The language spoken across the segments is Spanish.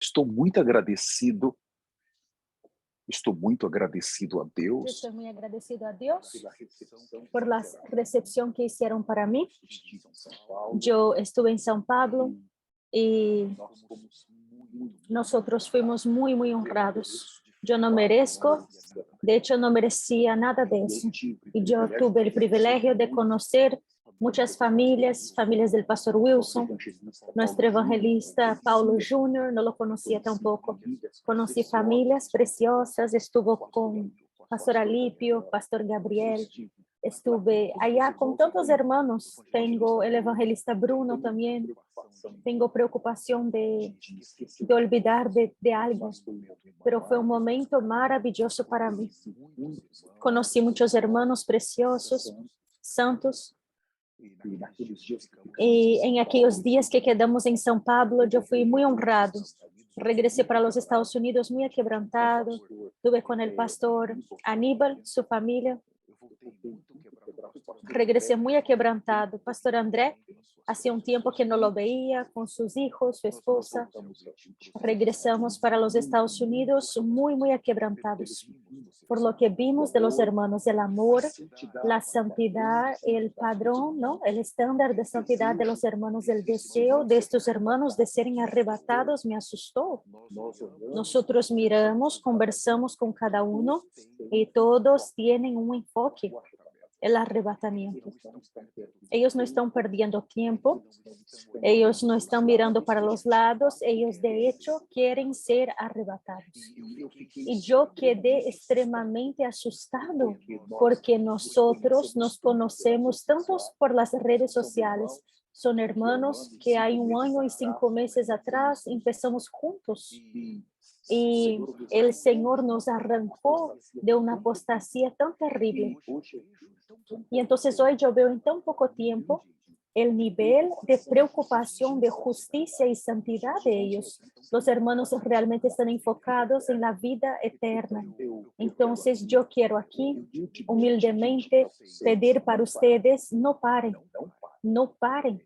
Estou muito agradecido, estou muito agradecido a Yo Deus estoy muy agradecido a Dios pela recepção por la recepción que hicieron para mí. estive em São Paulo. Yo estuve en São Pablo y Nós fomos muito nosotros fuimos muy honrados. Yo no merezco, de hecho no merecía nada de eso. Y yo tuve el privilegio de conocer muchas familias, familias del pastor Wilson, nuestro evangelista Paulo Júnior, no lo conocía tampoco. Conocí familias preciosas, estuvo con pastor Alipio, pastor Gabriel, estuve allá con tantos hermanos. Tengo el evangelista Bruno también. Tengo preocupación de olvidar de algo, pero fue un momento maravilloso para mí. Conocí muchos hermanos preciosos, santos, y en aquellos días que quedamos en São Pablo, yo fui muy honrado. Regresé para los Estados Unidos muy quebrantado. Estuve con el pastor Aníbal, su familia. Regresé muy quebrantado. Pastor André, hacía un tiempo que no lo veía con sus hijos, su esposa. Regresamos para los Estados Unidos muy quebrantados por lo que vimos de los hermanos, el amor, la santidad, el padrón, ¿no? El estándar de santidad de los hermanos, el deseo de estos hermanos de serem arrebatados me asustó. Nosotros miramos, conversamos con cada uno y todos tienen un enfoque, el arrebatamiento. Ellos no están perdiendo tiempo, ellos no están mirando para los lados, ellos de hecho quieren ser arrebatados. Y yo quedé extremadamente asustado porque nosotros nos conocemos tantos por las redes sociales. Son hermanos que hay 1 año y 5 meses atrás empezamos juntos. Y el Señor nos arrancó de una apostasía tan terrible. Y entonces hoy yo veo en tan poco tiempo el nivel de preocupación de justicia y santidad de ellos. Los hermanos realmente están enfocados en la vida eterna. Entonces yo quiero aquí humildemente pedir para ustedes, no paren, no paren.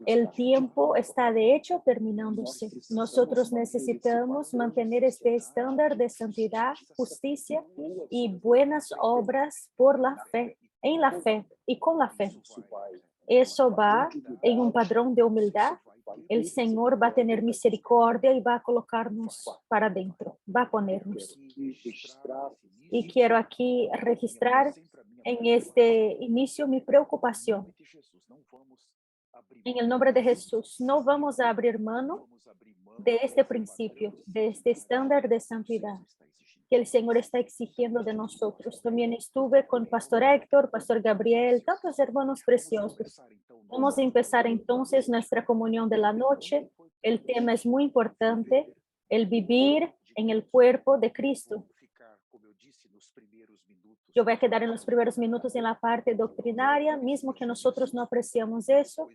El tiempo está de hecho terminándose. Nosotros necesitamos mantener este estándar de santidad, justicia y buenas obras por la fe, en la fe y con la fe. Eso va en un padrón de humildad. El Señor va a tener misericordia y va a colocarnos para adentro, va a ponernos. Y quiero aquí registrar en este inicio mi preocupación. En el nombre de Jesús, no vamos a abrir mano de este principio, de este estándar de santidad que el Señor está exigiendo de nosotros. También estuve con Pastor Héctor, Pastor Gabriel, tantos hermanos preciosos. Vamos a empezar entonces nuestra comunión de la noche. El tema es muy importante, el vivir en el cuerpo de Cristo. Yo voy a quedar en los primeros minutos en la parte doctrinaria, mismo que nosotros no apreciamos eso.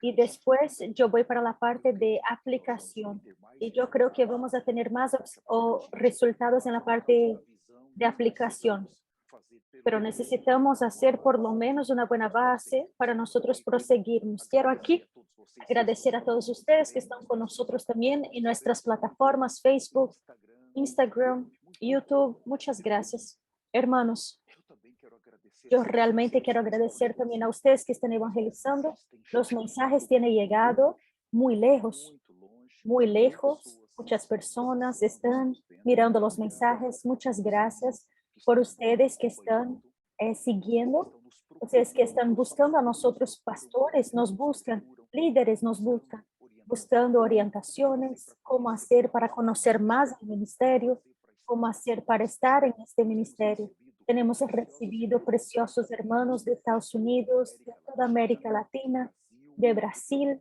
Y después yo voy para la parte de aplicación. Y yo creo que vamos a tener más resultados en la parte de aplicación. Pero necesitamos hacer por lo menos una buena base para nosotros proseguirnos. Quiero aquí agradecer a todos ustedes que están con nosotros también en nuestras plataformas Facebook, Instagram, YouTube. Muchas gracias. Hermanos, yo realmente quiero agradecer también a ustedes que están evangelizando. Los mensajes tienen llegado muy lejos, muy lejos. Muchas personas están mirando los mensajes. Muchas gracias por ustedes que están siguiendo. Ustedes que están buscando a nosotros, pastores, nos buscan, líderes nos buscan, buscando orientaciones, cómo hacer para conocer más el ministerio, cómo hacer para estar en este ministerio. Tenemos recibido preciosos hermanos de Estados Unidos, de toda América Latina, de Brasil.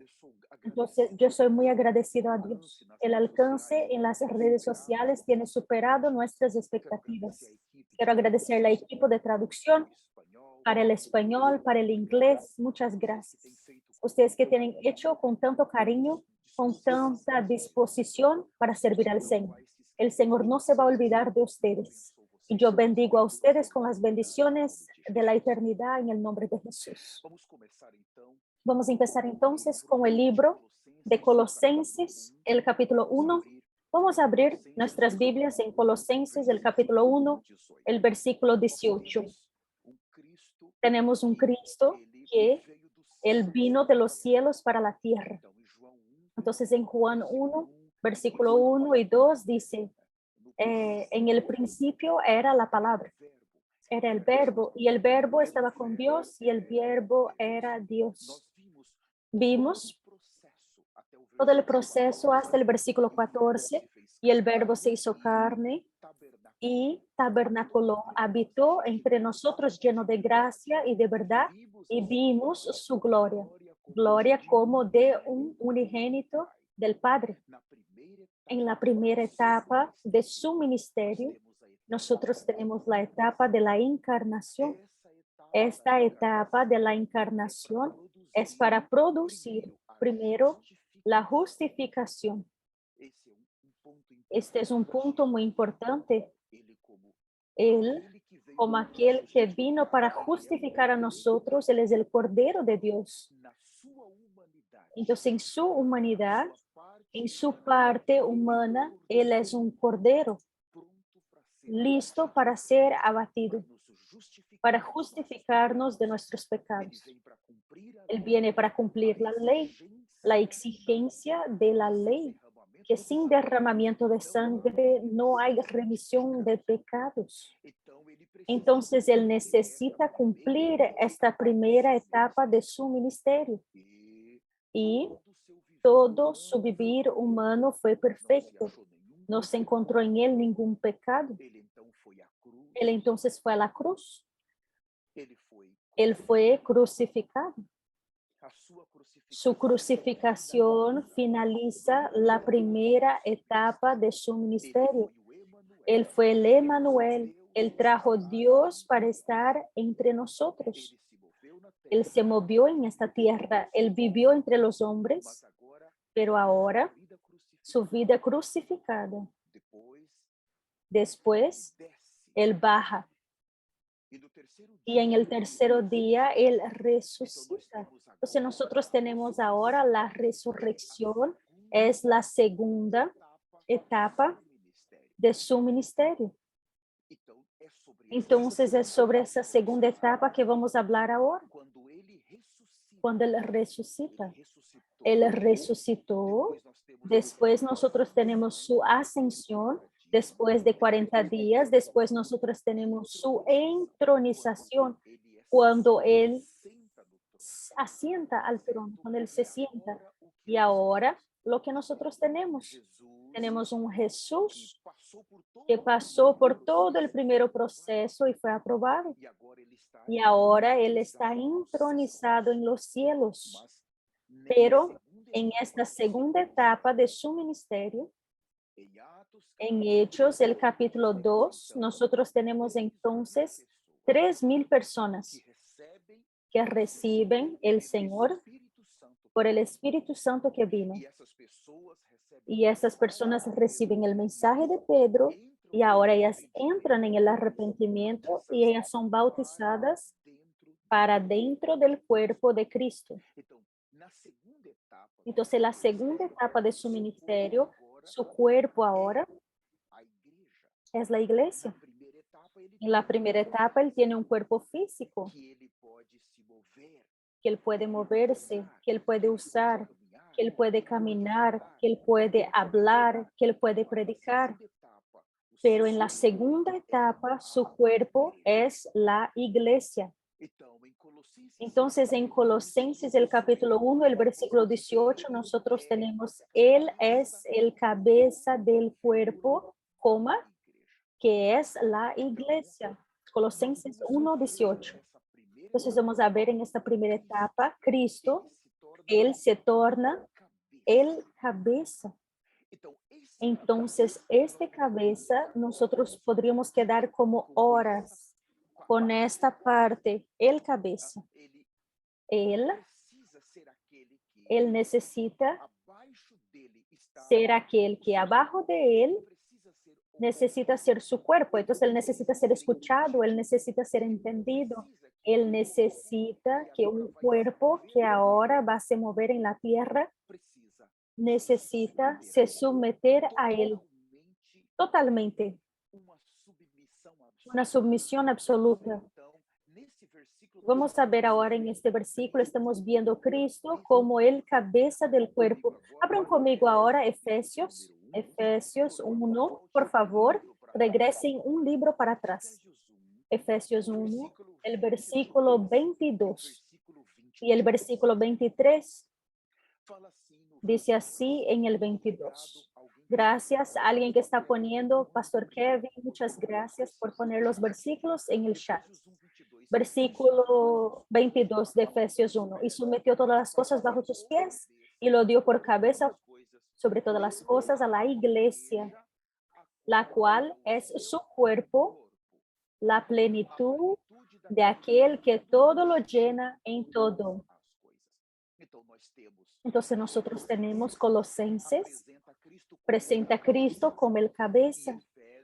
Entonces, yo soy muy agradecido a Dios. El alcance en las redes sociales tiene superado nuestras expectativas. Quiero agradecer al equipo de traducción para el español, para el inglés. Muchas gracias. Ustedes que tienen hecho con tanto cariño, con tanta disposición para servir al Señor. El Señor no se va a olvidar de ustedes. Y yo bendigo a ustedes con las bendiciones de la eternidad en el nombre de Jesús. Vamos a empezar entonces con el libro de Colosenses, el capítulo 1. Vamos a abrir nuestras Biblias en Colosenses, el capítulo 1, el versículo 18. Tenemos un Cristo que Él vino de los cielos para la tierra. Entonces en Juan 1, versículo 1 y 2 dice, en el principio era la palabra, era el verbo, y el verbo estaba con Dios, y el verbo era Dios. Vimos todo el proceso hasta el versículo 14, y el verbo se hizo carne y tabernaculó, habitó entre nosotros lleno de gracia y de verdad, y vimos su gloria, gloria como de un unigénito del Padre. En la primera etapa de su ministerio, nosotros tenemos la etapa de la encarnación. Esta etapa de la encarnación es para producir primero la justificación. Este es un punto muy importante. Él, como aquel que vino para justificar a nosotros, Él es el Cordero de Dios. Entonces, en su humanidad, en su parte humana, Él es un Cordero, listo para ser abatido, para justificarnos de nuestros pecados. Él viene para cumplir la ley, la exigencia de la ley, que sin derramamiento de sangre no hay remisión de pecados. Entonces, Él necesita cumplir esta primera etapa de su ministerio. Y todo su vivir humano fue perfecto. No se encontró en Él ningún pecado. Él entonces fue a la cruz. Él fue crucificado. Su crucificación finaliza la primera etapa de su ministerio. Él fue el Emmanuel. Él trajo Dios para estar entre nosotros. Él se movió en esta tierra. Él vivió entre los hombres, pero ahora su vida crucificada. Después, Él baja. Y en el tercer día, Él resucita. Entonces nosotros tenemos ahora la resurrección. Es la segunda etapa de su ministerio. Entonces es sobre esa segunda etapa que vamos a hablar ahora. Cuando Él resucita. Él resucitó. Después nosotros tenemos su ascensión. Después de 40 días, después nosotros tenemos su entronización, cuando Él asienta al trono, cuando Él se sienta. Y ahora lo que nosotros tenemos un Jesús que pasó por todo el primer proceso y fue aprobado. Y ahora Él está entronizado en los cielos. Pero en esta segunda etapa de su ministerio, en Hechos, el capítulo 2, nosotros tenemos entonces 3,000 personas que reciben el Señor por el Espíritu Santo que vino. Y esas personas reciben el mensaje de Pedro y ahora ellas entran en el arrepentimiento y ellas son bautizadas para dentro del cuerpo de Cristo. Entonces, la segunda etapa de su ministerio, su cuerpo ahora, es la iglesia. En la primera etapa, Él tiene un cuerpo físico, que Él puede moverse, que Él puede usar, que Él puede caminar, que Él puede hablar, que Él puede predicar. Pero en la segunda etapa, su cuerpo es la iglesia. Entonces, en Colosenses, el capítulo 1, el versículo 18, nosotros tenemos, Él es el cabeza del cuerpo, que es la iglesia. Colosenses 1, 18. Entonces, vamos a ver en esta primera etapa, Cristo, Él se torna el cabeza. Entonces, este cabeza, nosotros podríamos quedar como horas con esta parte, el cabeza. Él necesita ser aquel que abajo de Él necesita ser su cuerpo. Entonces, Él necesita ser escuchado, Él necesita ser entendido. Él necesita que un cuerpo que ahora va a se mover en la tierra necesita se someter a Él totalmente, una sumisión absoluta. Vamos a ver ahora en este versículo, estamos viendo a Cristo como el cabeza del cuerpo. Abran conmigo ahora Efesios 1, por favor, regresen un libro para atrás. Efesios 1, el versículo 22 y el versículo 23 dice así en el 22. Gracias a alguien que está poniendo, Pastor Kevin, muchas gracias por poner los versículos en el chat. Versículo 22 de Efesios 1. Y sometió todas las cosas bajo sus pies y lo dio por cabeza sobre todas las cosas a la iglesia, la cual es su cuerpo, la plenitud de aquel que todo lo llena en todo. Entonces nosotros tenemos Colosenses, presenta a Cristo como el cabeza,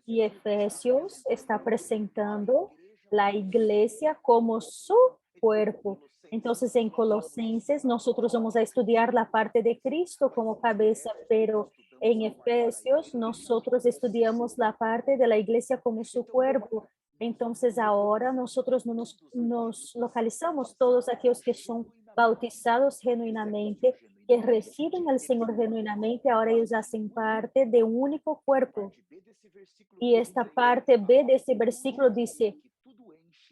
y Efesios está presentando la iglesia como su cuerpo. Entonces en Colosenses nosotros vamos a estudiar la parte de Cristo como cabeza, pero en Efesios nosotros estudiamos la parte de la iglesia como su cuerpo. Entonces ahora nosotros no nos localizamos todos aquellos que son bautizados genuinamente, que reciben al Señor genuinamente, ahora ellos hacen parte de un único cuerpo. Y esta parte B de ese versículo dice,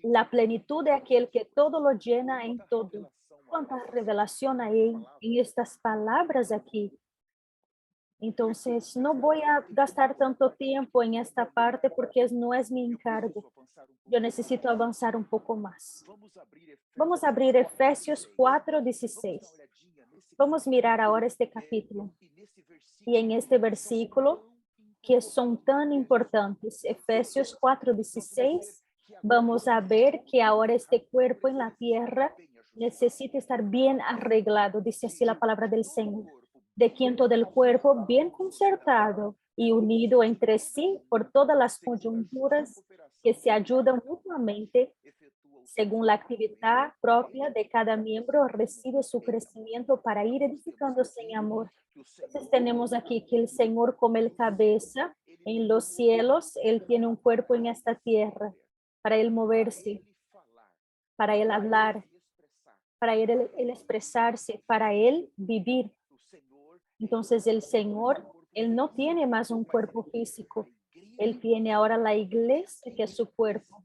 la plenitud de aquel que todo lo llena en todo. ¿Cuánta revelación hay en estas palabras aquí? Entonces, no voy a gastar tanto tiempo en esta parte porque no es mi encargo. Yo necesito avanzar un poco más. Vamos a abrir Efesios 4:16. Vamos a mirar ahora este capítulo. Y en este versículo, que son tan importantes, Efesios 4:16, vamos a ver que ahora este cuerpo en la tierra necesita estar bien arreglado, dice así la palabra del Señor, de quien todo el cuerpo bien concertado y unido entre sí por todas las coyunturas que se ayudan mutuamente según la actividad propia de cada miembro, recibe su crecimiento para ir edificándose en amor. Entonces tenemos aquí que el Señor como el cabeza en los cielos, Él tiene un cuerpo en esta tierra, para Él moverse, para Él hablar, para Él expresarse, para Él vivir. Entonces el Señor, Él no tiene más un cuerpo físico, Él tiene ahora la iglesia que es su cuerpo.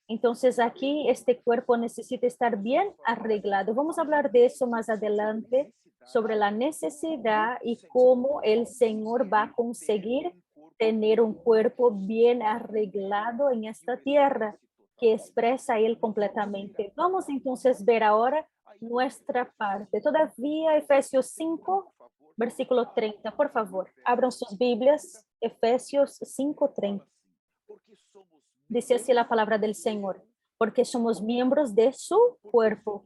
Entonces aquí este cuerpo necesita estar bien arreglado. Vamos a hablar de eso más adelante, sobre la necesidad y cómo el Señor va a conseguir tener un cuerpo bien arreglado en esta tierra que expresa a Él completamente. Vamos entonces a ver ahora nuestra parte. Todavía Efesios 5, versículo 30, por favor. Abran sus Biblias, Efesios 5:30. Dice así la palabra del Señor, porque somos miembros de su cuerpo,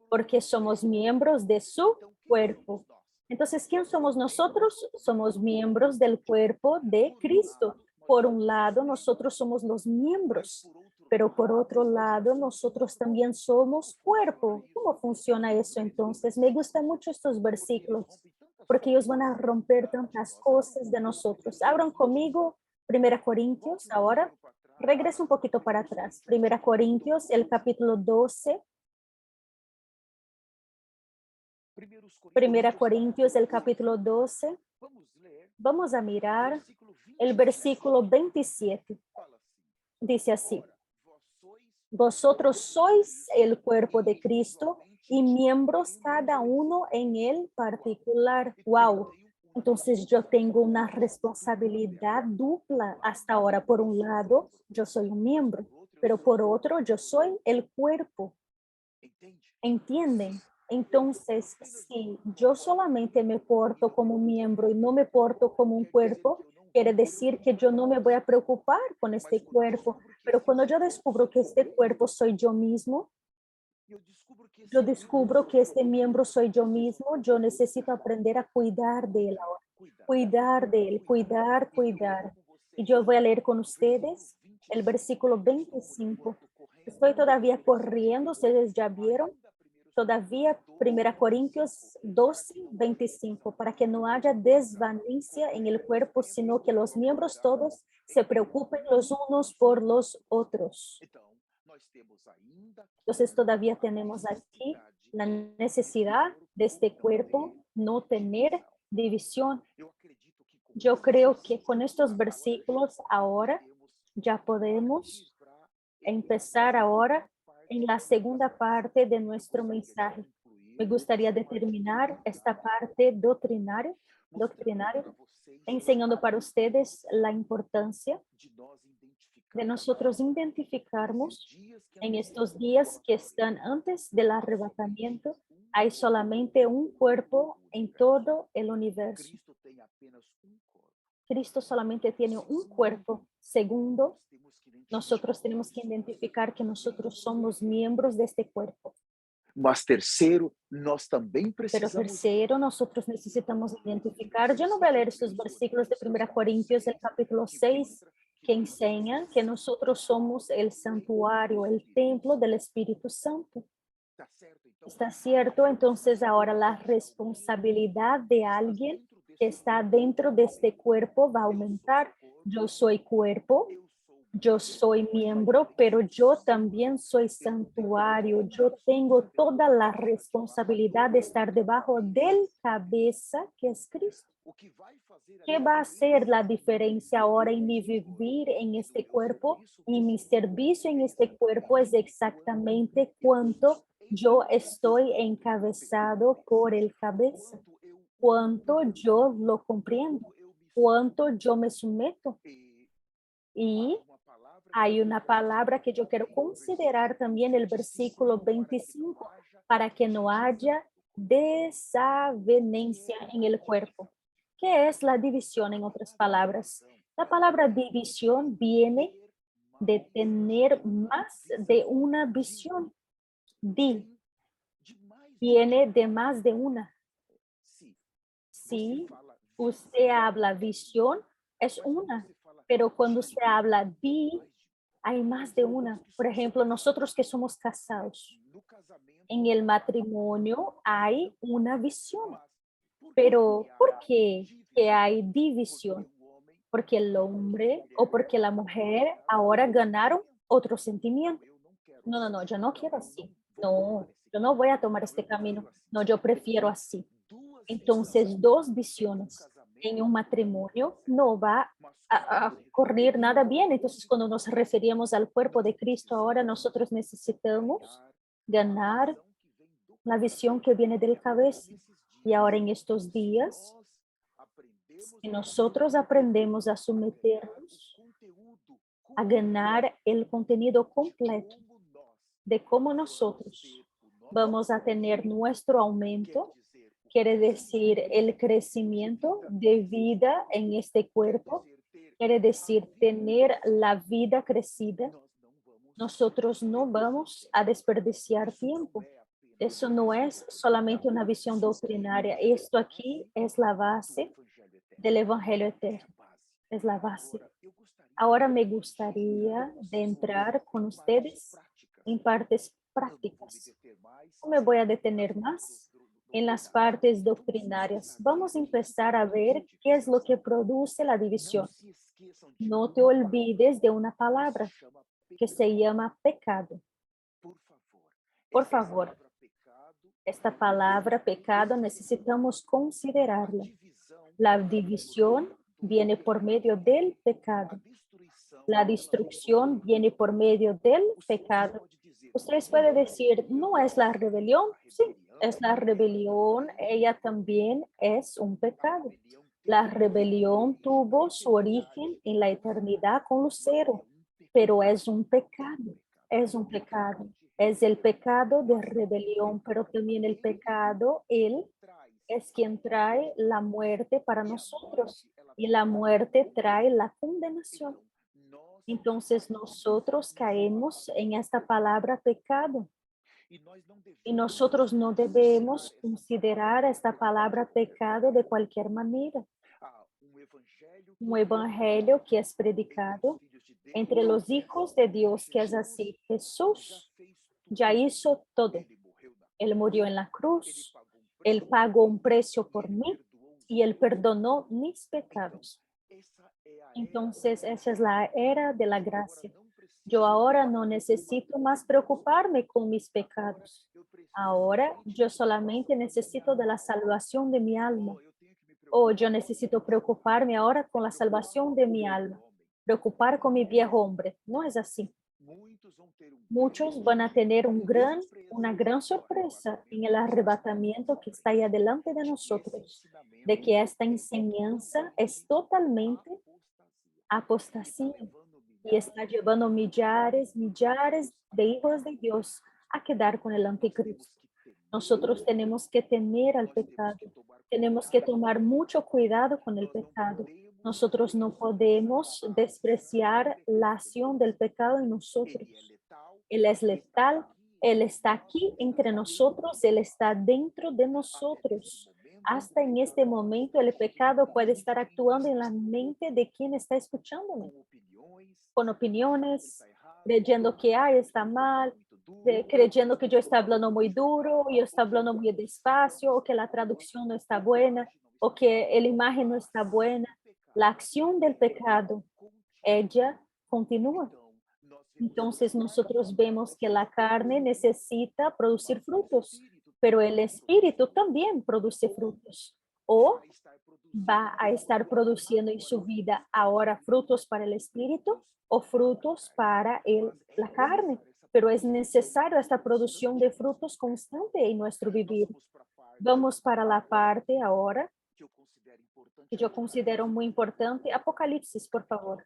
porque somos miembros de su cuerpo. Entonces, ¿quién somos nosotros? Somos miembros del cuerpo de Cristo. Por un lado, nosotros somos los miembros, pero por otro lado, nosotros también somos cuerpo. ¿Cómo funciona eso entonces? Me gustan mucho estos versículos, porque ellos van a romper tantas cosas de nosotros. Abran conmigo 1 Corintios ahora. Regresa un poquito para atrás. 1 Corintios, el capítulo 12. 1 Corintios, el capítulo 12. Vamos a mirar el versículo 27. Dice así, vosotros sois el cuerpo de Cristo y miembros cada uno en el particular. Wow. Entonces yo tengo una responsabilidad dupla hasta ahora. Por un lado, yo soy un miembro, pero por otro, yo soy el cuerpo. ¿Entienden? Entonces, si yo solamente me porto como un miembro y no me porto como un cuerpo, quiere decir que yo no me voy a preocupar con este cuerpo. Pero cuando yo descubro que este cuerpo soy yo mismo, yo descubro que este miembro soy yo mismo, yo necesito aprender a cuidar de él ahora. Cuidar de él, cuidar. Y yo voy a leer con ustedes el versículo 25. Estoy todavía corriendo, ustedes ya vieron. Todavía, 1 Corintios 12:25, para que no haya desvanencia en el cuerpo, sino que los miembros todos se preocupen los unos por los otros. Entonces, todavía tenemos aquí la necesidad de este cuerpo no tener división. Yo creo que con estos versículos ahora ya podemos empezar ahora en la segunda parte de nuestro mensaje. Me gustaría determinar esta parte doctrinaria, enseñando para ustedes la importancia de nosotros identificarnos en estos días que están antes del arrebatamiento. Hay solamente un cuerpo en todo el universo. Cristo solamente tiene un cuerpo. Segundo, nosotros tenemos que identificar que nosotros somos miembros de este cuerpo. Mas terceiro, nós também Pero precisamos tercero, nosotros necesitamos identificar. Yo no voy a leer estos versículos de 1 Corintios, el capítulo 6, que enseñan que nosotros somos el santuario, el templo del Espíritu Santo. ¿Está cierto? Entonces ahora la responsabilidad de alguien que está dentro de este cuerpo va a aumentar. Yo soy cuerpo, yo soy miembro, pero yo también soy santuario. Yo tengo toda la responsabilidad de estar debajo del cabeza que es Cristo. ¿Qué va a hacer la diferencia ahora en mi vivir en este cuerpo? Y mi servicio en este cuerpo es exactamente cuánto yo estoy encabezado por el cabeza, cuánto yo lo comprendo, cuánto yo me someto. Y hay una palabra que yo quiero considerar también, el versículo 25, para que no haya desavenencia en el cuerpo. ¿Qué es la división en otras palabras? La palabra división viene de tener más de una visión. Viene de más de una. Si usted habla visión, es una, pero cuando usted habla hay más de una. Por ejemplo, nosotros que somos casados, en el matrimonio hay una visión, pero ¿por qué que hay división? Porque el hombre o porque la mujer ahora ganaron otro sentimiento. No, yo no quiero así. No, yo no voy a tomar este camino. No, yo prefiero así. Entonces, dos visiones en un matrimonio no va a correr nada bien. Entonces, cuando nos referimos al cuerpo de Cristo, ahora nosotros necesitamos ganar la visión que viene del cabeza. Y ahora en estos días, si nosotros aprendemos a someternos, a ganar el contenido completo de cómo nosotros vamos a tener nuestro aumento, quiere decir el crecimiento de vida en este cuerpo, quiere decir tener la vida crecida, nosotros no vamos a desperdiciar tiempo. Eso no es solamente una visión doctrinaria. Esto aquí es la base del Evangelio eterno. Es la base. Ahora me gustaría de entrar con ustedes en partes prácticas. No me voy a detener más en las partes doctrinarias. Vamos a empezar a ver qué es lo que produce la división. No te olvides de una palabra que se llama pecado. Por favor, esta palabra pecado necesitamos considerarla. La división viene por medio del pecado. La destrucción viene por medio del pecado. Ustedes pueden decir, no es la rebelión. Sí, es la rebelión. Ella también es un pecado. La rebelión tuvo su origen en la eternidad con Lucero, pero es un pecado. Es un pecado. Es el pecado de rebelión, pero también el pecado, él es quien trae la muerte para nosotros y la muerte trae la condenación. Entonces nosotros caemos en esta palabra pecado y nosotros no debemos considerar esta palabra pecado de cualquier manera. Un evangelio que es predicado entre los hijos de Dios, que es así. Jesús ya hizo todo. Él murió en la cruz, Él pagó un precio por mí y Él perdonó mis pecados. Entonces, esa es la era de la gracia. Yo ahora no necesito más preocuparme con mis pecados. Ahora yo solamente necesito de la salvación de mi alma. O yo necesito preocuparme ahora con la salvación de mi alma. Preocupar con mi viejo hombre. No es así. Muchos van a tener una gran sorpresa en el arrebatamiento que está ahí adelante de nosotros, de que esta enseñanza es totalmente apostasía y está llevando millares de hijos de Dios a quedar con el anticristo. Nosotros tenemos que temer al pecado, tenemos que tomar mucho cuidado con el pecado. Nosotros no podemos despreciar la acción del pecado en nosotros. Él es letal, Él está aquí entre nosotros, Él está dentro de nosotros. Hasta en este momento el pecado puede estar actuando en la mente de quien está escuchándome, con opiniones, creyendo que está mal, creyendo que yo estoy hablando muy duro, yo estoy hablando muy despacio, o que la traducción no está buena, o que la imagen no está buena. La acción del pecado, ella continúa. Entonces nosotros vemos que la carne necesita producir frutos, pero el espíritu también produce frutos. O va a estar produciendo en su vida ahora frutos para el espíritu o frutos para la carne. Pero es necesario esta producción de frutos constante en nuestro vivir. Vamos para la parte ahora que yo considero muy importante. Apocalipsis, por favor.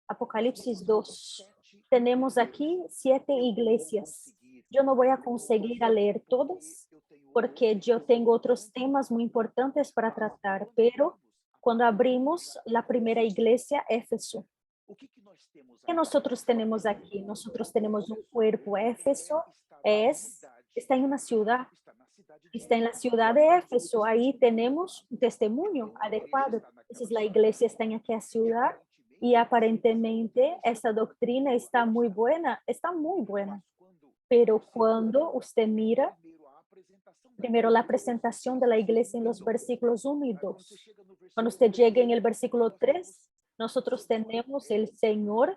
Apocalipsis 2. Tenemos aquí 7 iglesias. Yo no voy a conseguir a leer todas porque yo tengo otros temas muy importantes para tratar, pero cuando abrimos la primera iglesia, Éfeso, ¿qué nosotros tenemos aquí? Nosotros tenemos un cuerpo. Éfeso está en una ciudad, está en la ciudad de Éfeso. Ahí tenemos un testimonio adecuado. Entonces la iglesia está en aquella ciudad y aparentemente esta doctrina está muy buena, pero cuando usted mira primero la presentación de la iglesia en los versículos 1 y 2, cuando usted llega en el versículo 3, nosotros tenemos el Señor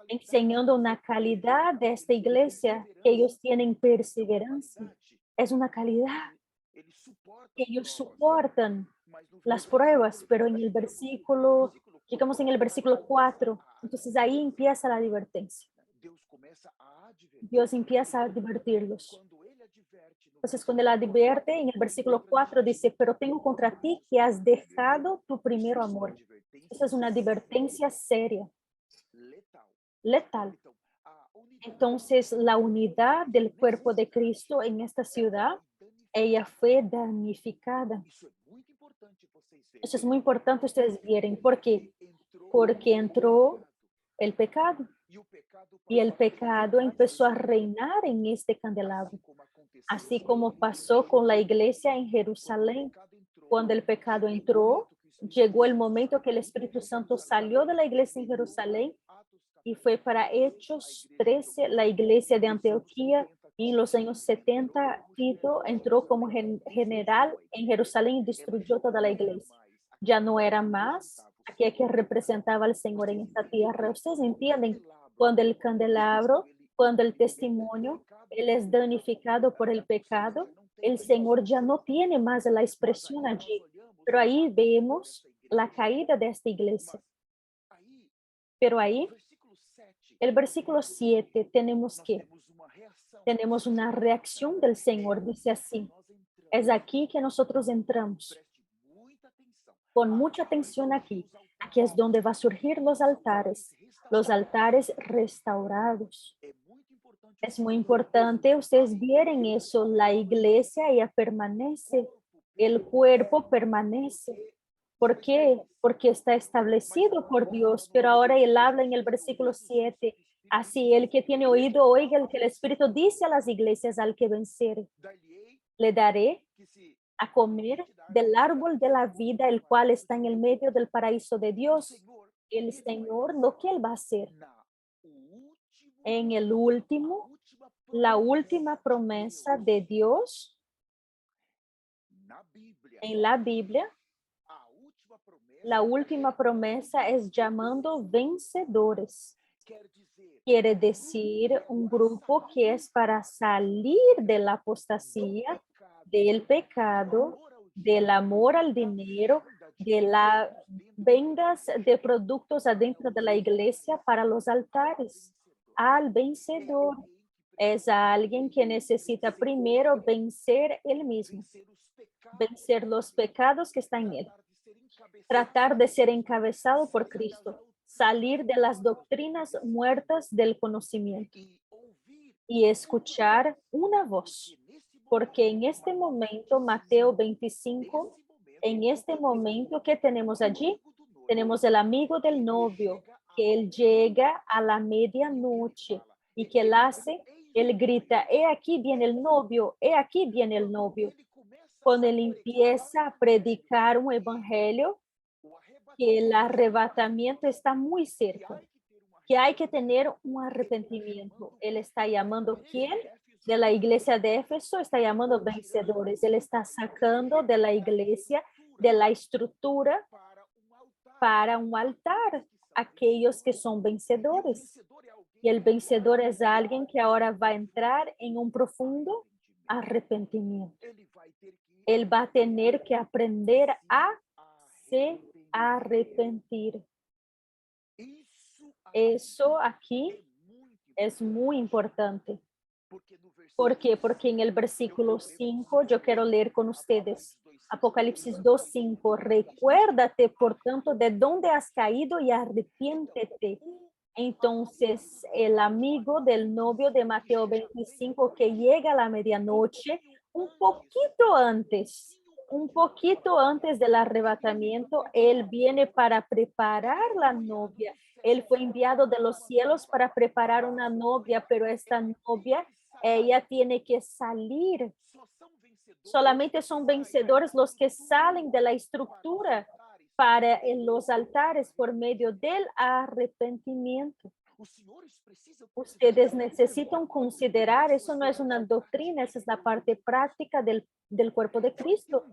enseñando una calidad de esta iglesia, que ellos tienen perseverancia. Es una calidad que ellos soportan las pruebas, pero en el versículo, llegamos en el versículo 4, entonces ahí empieza la advertencia. Dios empieza a advertirlos. Entonces, cuando él advierte, en el versículo 4 dice, pero tengo contra ti que has dejado tu primer amor. Esa es una advertencia seria, letal. Entonces, la unidad del cuerpo de Cristo en esta ciudad, ella fue damnificada. Eso es muy importante ustedes vieran. ¿Por qué? Porque entró el pecado. Y el pecado empezó a reinar en este candelabro. Así como pasó con la iglesia en Jerusalén. Cuando el pecado entró, llegó el momento que el Espíritu Santo salió de la iglesia en Jerusalén y fue para Hechos 13, la iglesia de Antioquía. Y en los años 70, Tito entró como general en Jerusalén y destruyó toda la iglesia. Ya no era más aquella que representaba al Señor en esta tierra. Ustedes entienden, cuando el candelabro, cuando el testimonio, él es danificado por el pecado, el Señor ya no tiene más la expresión allí. Pero ahí vemos la caída de esta iglesia. Pero ahí, el versículo 7, tenemos una reacción del Señor, dice así, es aquí que nosotros entramos. Con mucha atención aquí. Aquí es donde va a surgir los altares restaurados. Es muy importante, ustedes vieron eso, la iglesia ella permanece, el cuerpo permanece. ¿Por qué? Porque está establecido por Dios, pero ahora él habla en el versículo 7, así el que tiene oído, oiga el que el Espíritu dice a las iglesias al que vencer. Le daré a comer del árbol de la vida, el cual está en el medio del paraíso de Dios. El Señor, lo que Él va a hacer en el último La última promesa de Dios en la Biblia, la última promesa es llamando vencedores. Quiere decir un grupo que es para salir de la apostasía, del pecado, del amor al dinero, de las vendas de productos adentro de la iglesia para los altares. Al vencedor es a alguien que necesita primero vencer él mismo, vencer los pecados que están en él, tratar de ser encabezado por Cristo, salir de las doctrinas muertas del conocimiento y escuchar una voz. Porque en este momento, Mateo 25, en este momento que tenemos allí, tenemos el amigo del novio, que él llega a la medianoche y que él hace, él grita, he aquí viene el novio, he aquí viene el novio. Cuando él empieza a predicar un evangelio, que el arrebatamiento está muy cerca, que hay que tener un arrepentimiento. Él está llamando, ¿quién? De la iglesia de Éfeso, está llamando vencedores. Él está sacando de la iglesia, de la estructura, para un altar, aquellos que son vencedores. Y el vencedor es alguien que ahora va a entrar en un profundo arrepentimiento. Él va a tener que aprender a se arrepentir. Eso aquí es muy importante. ¿Por qué? Porque en el versículo 5 yo quiero leer con ustedes. Apocalipsis 2:5. Recuérdate, por tanto, de dónde has caído y arrepiéntete. Entonces, el amigo del novio de Mateo 25 que llega a la medianoche, un poquito antes del arrebatamiento, él viene para preparar la novia. Él fue enviado de los cielos para preparar una novia, pero esta novia, ella tiene que salir. Solamente son vencedores los que salen de la estructura para en los altares por medio del arrepentimiento. Ustedes necesitan considerar, eso no es una doctrina, esa es la parte práctica del cuerpo de Cristo.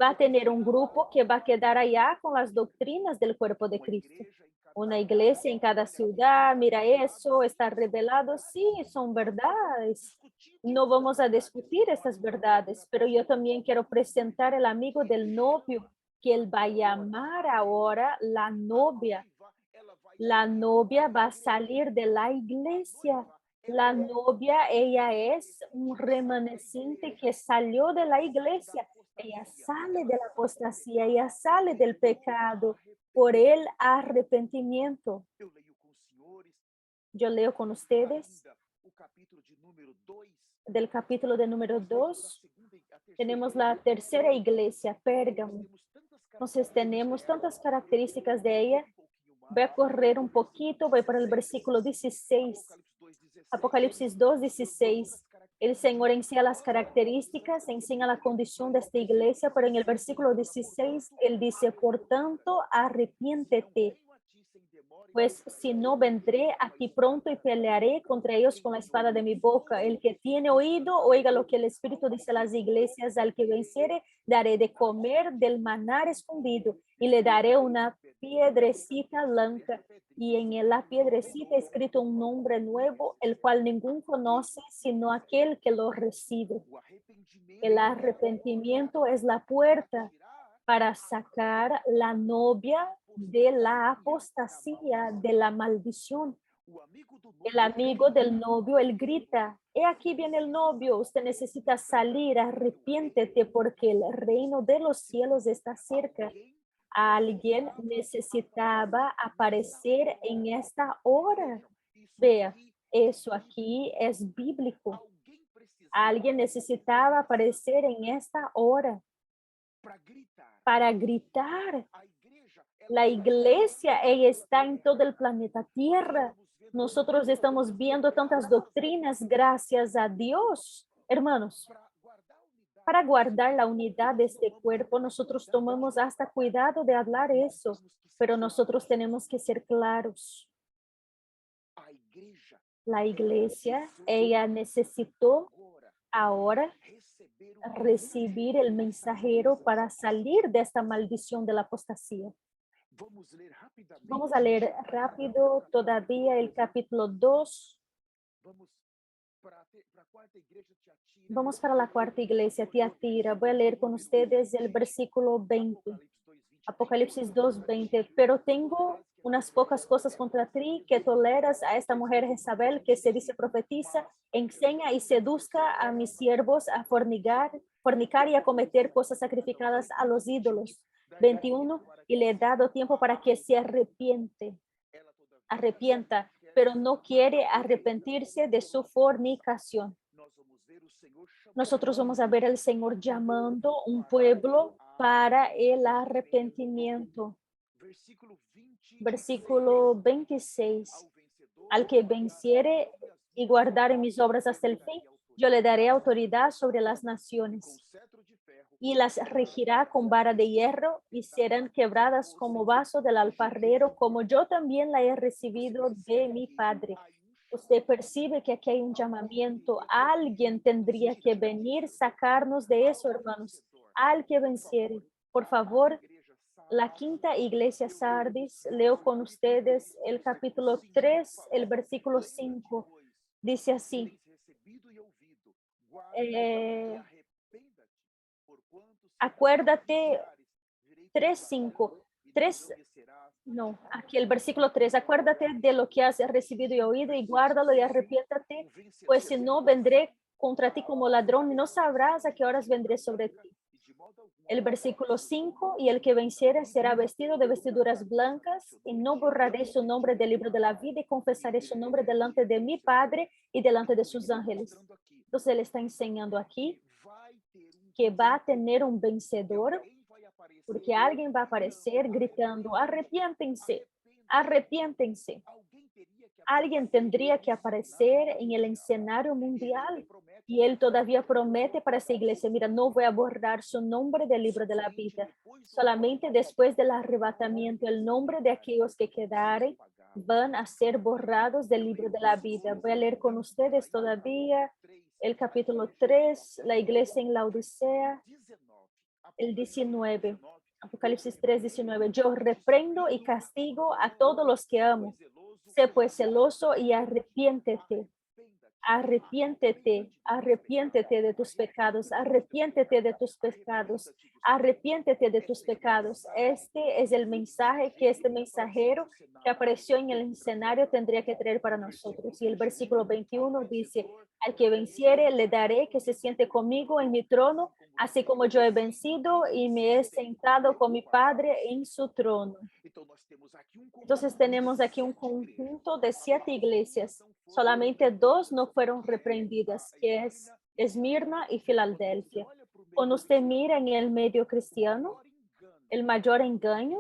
Va a tener un grupo que va a quedar allá con las doctrinas del cuerpo de Cristo. Una iglesia en cada ciudad, mira eso, está revelado, sí, son verdades. No vamos a discutir estas verdades, pero yo también quiero presentar el amigo del novio, que él va a llamar ahora la novia. La novia va a salir de la iglesia. La novia, ella es un remanescente que salió de la iglesia. Ella sale de la apostasía, ella sale del pecado por el arrepentimiento. Yo leo con ustedes del capítulo de número 2. Tenemos la tercera iglesia, Pérgamo. Entonces tenemos tantas características de ella. Voy a correr un poquito, voy para el versículo 16. Apocalipsis 2:16. El Señor enseña las características, enseña la condición de esta iglesia, pero en el versículo 16, Él dice, por tanto, arrepiéntete, pues si no, vendré a ti pronto y pelearé contra ellos con la espada de mi boca. El que tiene oído, oiga lo que el Espíritu dice a las iglesias. Al que venciere, daré de comer del manar escondido y le daré una piedrecita blanca. Y en la piedrecita escrito un nombre nuevo, el cual ningún conoce, sino aquel que lo recibe. El arrepentimiento es la puerta para sacar la novia de la apostasía, de la maldición. El amigo del novio, él grita, he aquí viene el novio, usted necesita salir, arrepiéntete porque el reino de los cielos está cerca. Alguien necesitaba aparecer en esta hora. Vea, eso aquí es bíblico. Alguien necesitaba aparecer en esta hora para gritar. La iglesia, ella está en todo el planeta Tierra. Nosotros estamos viendo tantas doctrinas, gracias a Dios. Hermanos, para guardar la unidad de este cuerpo, nosotros tomamos hasta cuidado de hablar eso, pero nosotros tenemos que ser claros. La iglesia, ella necesitó ahora recibir el mensajero para salir de esta maldición de la apostasía. Vamos a leer rápido todavía el capítulo 2. Vamos para la cuarta iglesia, Tiatira. Voy a leer con ustedes el versículo 20. Apocalipsis 2:20. Pero tengo unas pocas cosas contra ti, que toleras a esta mujer Jezabel, que se dice profetiza, enseña y seduzca a mis siervos a fornicar y a cometer cosas sacrificadas a los ídolos. 21. Y le he dado tiempo para que se arrepienta, pero no quiere arrepentirse de su fornicación. Nosotros vamos a ver al Señor llamando un pueblo para el arrepentimiento. Versículo 26. Al que venciere y guardare mis obras hasta el fin, yo le daré autoridad sobre las naciones y las regirá con vara de hierro y serán quebradas como vaso del alfarero, como yo también la he recibido de mi Padre. Usted percibe que aquí hay un llamamiento. Alguien tendría que venir, sacarnos de eso, hermanos. Al que venciere. Por favor, la quinta iglesia Sardis, leo con ustedes el capítulo 3, el versículo 5. Dice así. Acuérdate, 3:5. No, aquí el versículo 3. Acuérdate de lo que has recibido y oído y guárdalo y arrepiéntate, pues si no, vendré contra ti como ladrón y no sabrás a qué horas vendré sobre ti. El versículo 5, y el que venciere será vestido de vestiduras blancas, y no borraré su nombre del libro de la vida, y confesaré su nombre delante de mi Padre y delante de sus ángeles. Entonces, él está enseñando aquí que va a tener un vencedor, porque alguien va a aparecer gritando, arrepiéntense, arrepiéntense. Alguien tendría que aparecer en el escenario mundial. Y él todavía promete para esa iglesia, mira, no voy a borrar su nombre del libro de la vida. Solamente después del arrebatamiento, el nombre de aquellos que quedaren van a ser borrados del libro de la vida. Voy a leer con ustedes todavía el capítulo 3, la iglesia en la Odisea, el 19. Apocalipsis 3:19. Yo reprendo y castigo a todos los que amo. Sé pues celoso y arrepiéntete. Arrepiéntete, arrepiéntete de tus pecados, arrepiéntete de tus pecados, arrepiéntete de tus pecados. Este es el mensaje que este mensajero que apareció en el escenario tendría que traer para nosotros. Y el versículo 21 dice, al que venciere le daré que se siente conmigo en mi trono, así como yo he vencido y me he sentado con mi Padre en su trono. Entonces tenemos aquí un conjunto de 7 iglesias. Solamente 2 no fueron reprendidas, que es Esmirna y Filadelfia. Cuando usted mira en el medio cristiano, el mayor engaño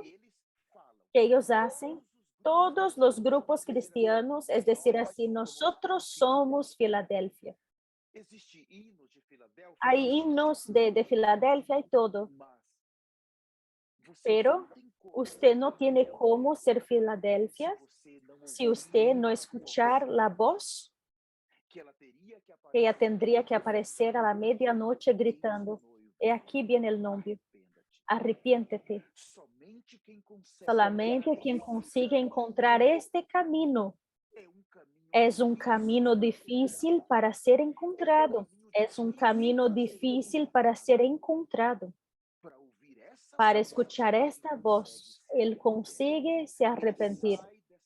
que ellos hacen, todos los grupos cristianos, es decir, así, nosotros somos Filadelfia. Hay himnos de Filadelfia y todo, pero usted no tiene cómo ser Filadelfia si usted no escuchar la voz que ella tendría que aparecer a la medianoche gritando, he aquí viene el novio, arrepiéntete. Solamente quien consigue encontrar este camino es un camino difícil para ser encontrado. Es un camino difícil para ser encontrado. Para escuchar esta voz, él consigue se arrepentir.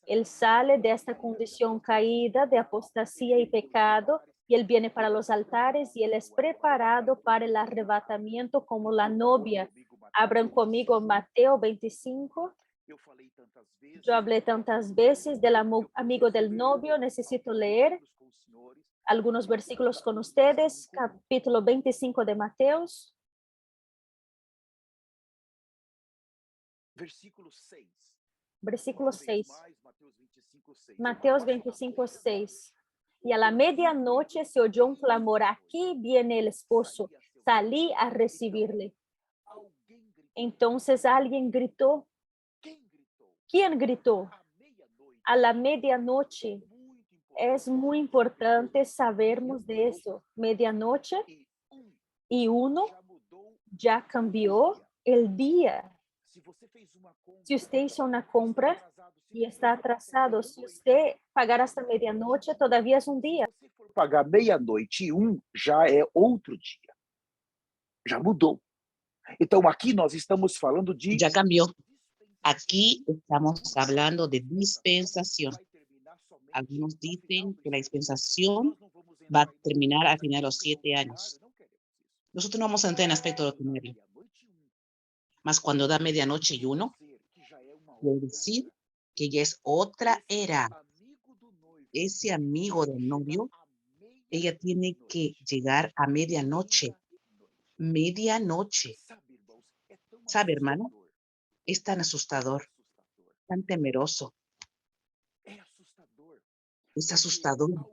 Él sale de esta condición caída de apostasía y pecado y él viene para los altares y él es preparado para el arrebatamiento como la novia. Abran conmigo Mateo 25. Yo hablé tantas veces del amigo del novio, necesito leer algunos versículos con ustedes. Capítulo 25 de Mateos. Versículo 6. Mateos 25:6. Y a la medianoche se oyó un clamor, aquí viene el esposo, salí a recibirle. Entonces alguien gritó. ¿Quién gritó? A la medianoche. es muy importante sabermos de eso. Medianoche y uno ya cambió el día. Si usted hizo una compra y está atrasado, si usted pagar hasta medianoche, todavía es un día. Pagar meia-noite e já é outro dia. Já mudou. Então, aqui nós estamos falando de Ya cambió. Aquí estamos hablando de dispensación. Algunos dicen que la dispensación va a terminar al final de los 7 años. Nosotros no vamos a entrar en aspecto doctrinario. Mas cuando da medianoche y 1, quiere decir que ya es otra era. Ese amigo del novio, ella tiene que llegar a medianoche. Medianoche. ¿Sabe, hermano? Es tan asustador, tan temeroso. Es asustador.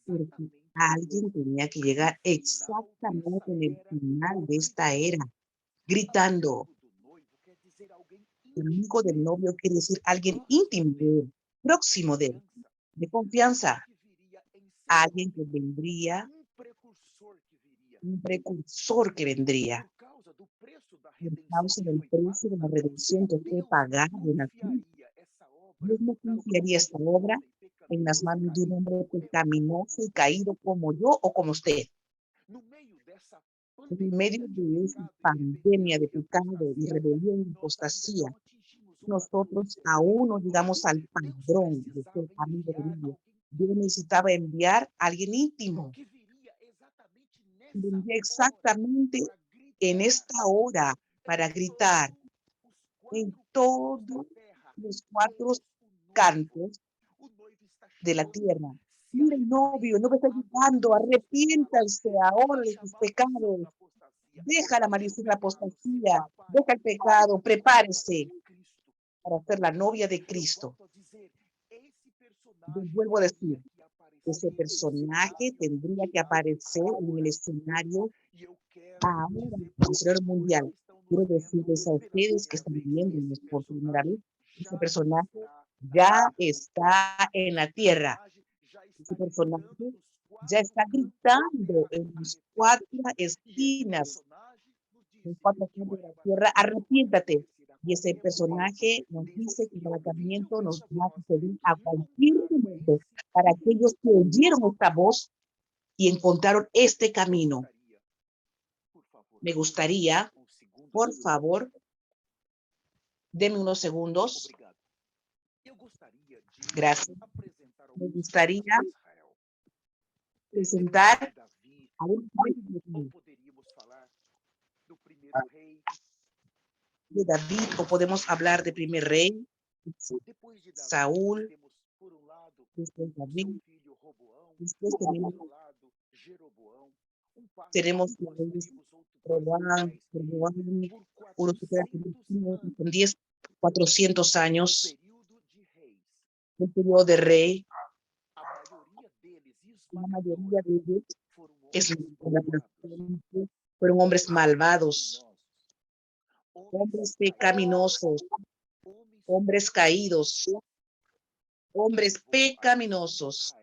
Porque alguien tenía que llegar exactamente en el final de esta era, gritando. El amigo del novio quiere decir alguien íntimo de él, próximo de él, de confianza. Alguien que vendría, un precursor que vendría. Por causa del precio de la redención que fue pagado en la cruz. Dios no confiaría esta obra en las manos de un hombre pecaminoso y caído como yo o como usted. En medio de esa pandemia de pecado y rebelión y apostasía, nosotros aún no llegamos al padrón de ser amigo de Dios. Dios necesitaba enviar a alguien íntimo. Vendría exactamente en esta hora para gritar en todos los 4 cantos de la tierra. Mira, el novio está llegando, arrepiéntanse ahora de sus pecados. Deja la malicia y la apostasía, deja el pecado, prepárese para ser la novia de Cristo. Yo vuelvo a decir, ese personaje tendría que aparecer en el escenario ahora, en el escenario mundial. Quiero decirles a ustedes que están viendo por primera vez, ese personaje ya está en la tierra. Ese personaje ya está gritando en las 4 esquinas, en las 4 esquinas de la tierra, arrepiéntate. Y ese personaje nos dice que el arrebatamiento nos va a suceder a cualquier momento para aquellos que oyeron esta voz y encontraron este camino. Me gustaría, por favor, denme unos segundos. Gracias. Me gustaría presentar a un de David, o podemos hablar de primer rey, Saúl, después David, después tenemos Roboam, uno que queda con 10, 400 años, un periodo de rey. La mayoría de ellos fueron hombres malvados, hombres pecaminosos, hombres caídos, hombres pecaminosos.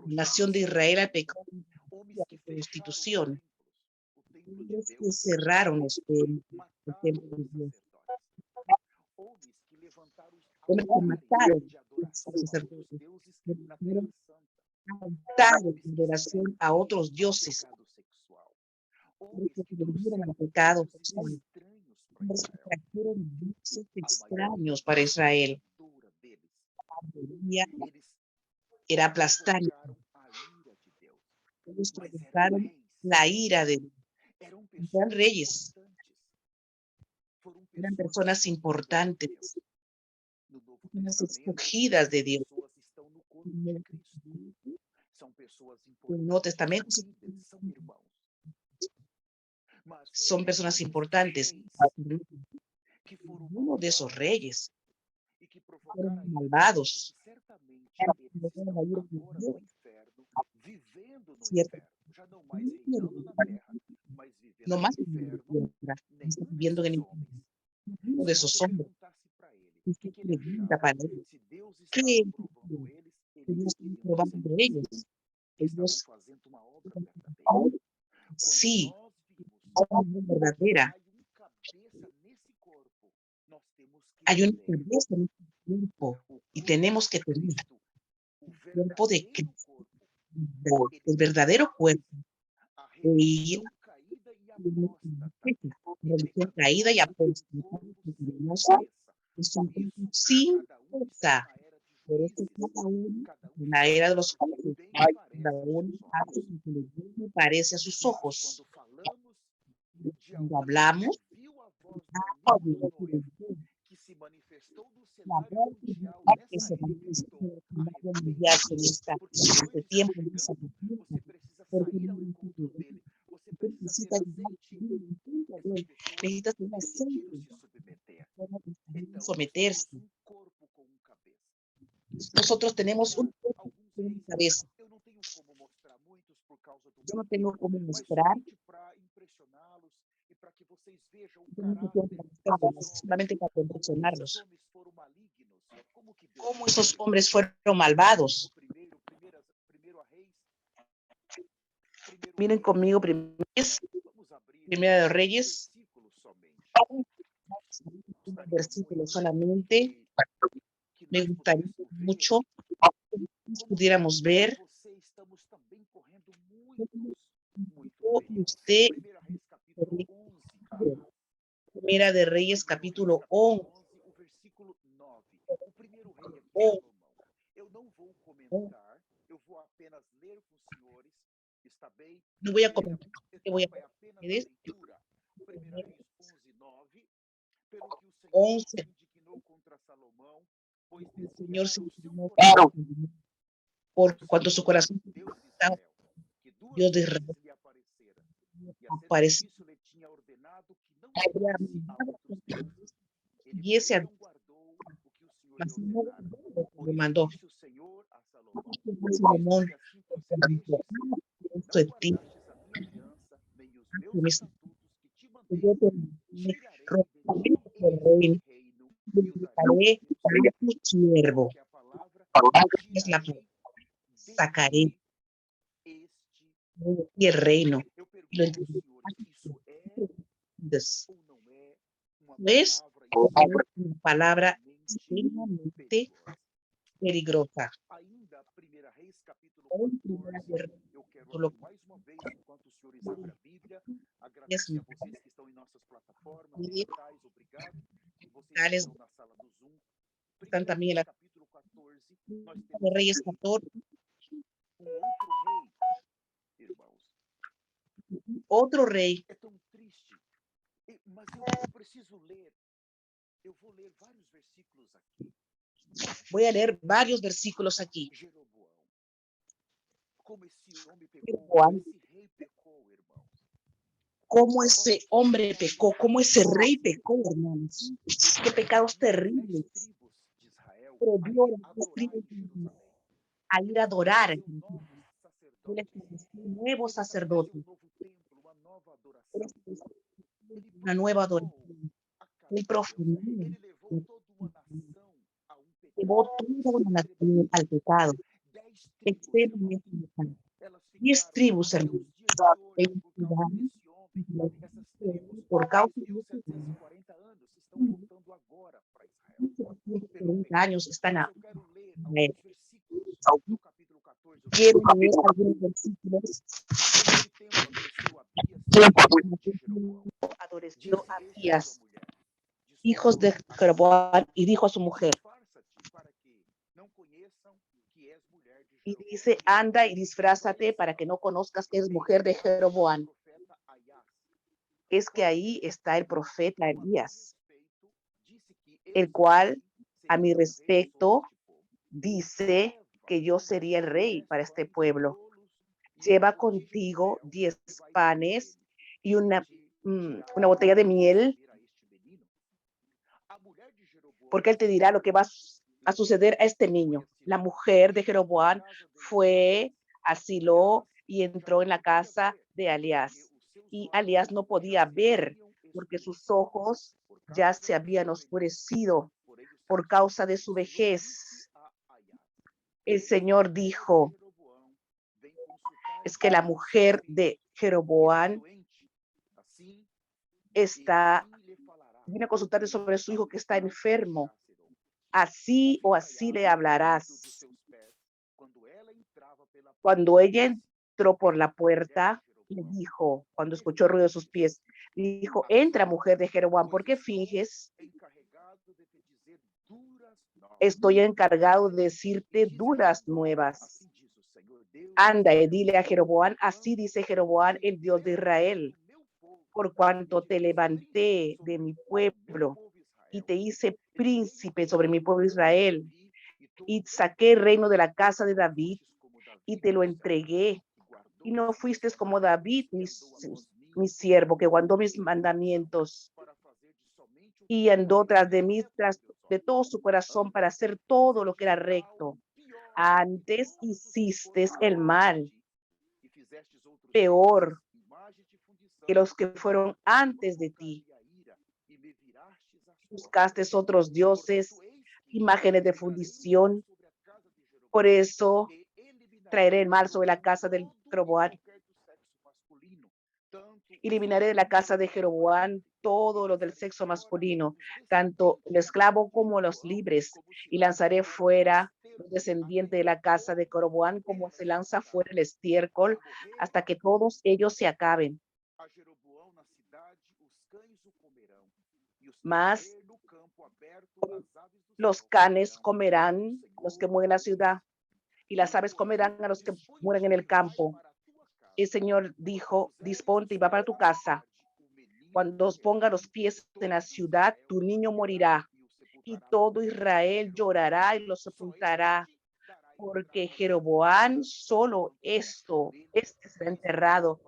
La nación de Israel al pecado de prostitución. Hombres que cerraron los templos de Dios. Hombres que mataron a los sacerdotes. Altares en relación a otros dioses. Hombres que volvieron al pecado sexual. Hombres que trajeron dioses extraños para Israel. La mayoría era aplastante. Ellos provocaron la ira de Dios. Eran reyes. Eran personas importantes. Personas escogidas de Dios. En el Nuevo Testamento son personas importantes. Uno de esos reyes fueron malvados. Cierto. No más viviendo en el infierno. Uno de esos hombres Usted pregunta para ellos, ¿qué es lo que Dios está probando de ellos? Ellos sí, son verdadera. Hay una cabeza en este cuerpo y tenemos que tener el cuerpo de Cristo, el verdadero cuerpo. Y religión caída y apóstata, es un cuerpo sin fuerza. Por eso cada uno, en la era de los jóvenes, cada uno hace lo que le parece a sus ojos. Cuando hablamos, la voz que se manifestó en el combate mundial en este tiempo, en esa cultura, porque usted necesita llegar a un punto de él, necesita tener aceite, someterse. Nosotros tenemos un cuerpo con una cabeza. Yo no tengo cómo mostrar, solamente para impresionarlos. ¿Cómo esos hombres fueron malvados? Miren conmigo Primera de Reyes, un versículo solamente. Me gustaría mucho que pudiéramos ver usted. Primera de Reyes, capítulo 11. No voy a comentar, voy a ver 11. El Señor se indignó por cuanto su corazón estaba, Dios de Israel apareció y ese me mandó. Salomón, tu siervo, es la sacaré y el reino. ¿Ves? Una palabra extremadamente peligrosa. Están también en la Reyes 14. Otro rey. Voy a leer varios versículos aquí. Cómo ese hombre pecó, cómo ese rey pecó, hermanos. Qué pecados terribles. Pero Dios a ir a adorar. Un nuevo sacerdote. Una nueva adoración. El profanó. Llevó toda una nación al pecado. Extremadamente pecado. 10 tribus, hermanos. Por causa de 40 años están a quiero leer algunos versículos. Adoreció a Abías, hijos de Jeroboam, y dijo a su mujer, y dice, anda y disfrázate para que no conozcas que eres mujer de Jeroboam. Es que ahí está el profeta Elías, el cual a mi respecto dice que yo sería el rey para este pueblo. Lleva contigo 10 panes y una botella de miel, porque él te dirá lo que va a suceder a este niño. La mujer de Jeroboam fue a Silo y entró en la casa de Elías. Y Elías no podía ver porque sus ojos ya se habían oscurecido por causa de su vejez. El Señor dijo, es que la mujer de Jeroboam viene a consultarte sobre su hijo que está enfermo. Así o así le hablarás. Cuando ella entró por la puerta, le dijo, cuando escuchó el ruido de sus pies, le dijo, entra, mujer de Jeroboam, ¿por qué finges? Estoy encargado de decirte duras nuevas. Anda y dile a Jeroboam, así dice Jeroboam, el Dios de Israel, por cuanto te levanté de mi pueblo y te hice príncipe sobre mi pueblo Israel, y saqué el reino de la casa de David y te lo entregué, y no fuiste como David, mi siervo, que guardó mis mandamientos y andó tras de mí, tras de todo su corazón para hacer todo lo que era recto. Antes hiciste el mal, peor que los que fueron antes de ti. Buscaste otros dioses, imágenes de fundición. Por eso traeré el mal sobre la casa del Jeroboam. Eliminaré de la casa de Jeroboam todo lo del sexo masculino, tanto el esclavo como los libres, y lanzaré fuera los descendientes de la casa de Jeroboam como se lanza fuera el estiércol, hasta que todos ellos se acaben. Mas los canes comerán a los que mueren en la ciudad, y las aves comerán a los que mueren en el campo. El Señor dijo, disponte y va para tu casa. Cuando os ponga los pies en la ciudad, tu niño morirá, y todo Israel llorará y lo sepultará, porque Jeroboam solo este será enterrado,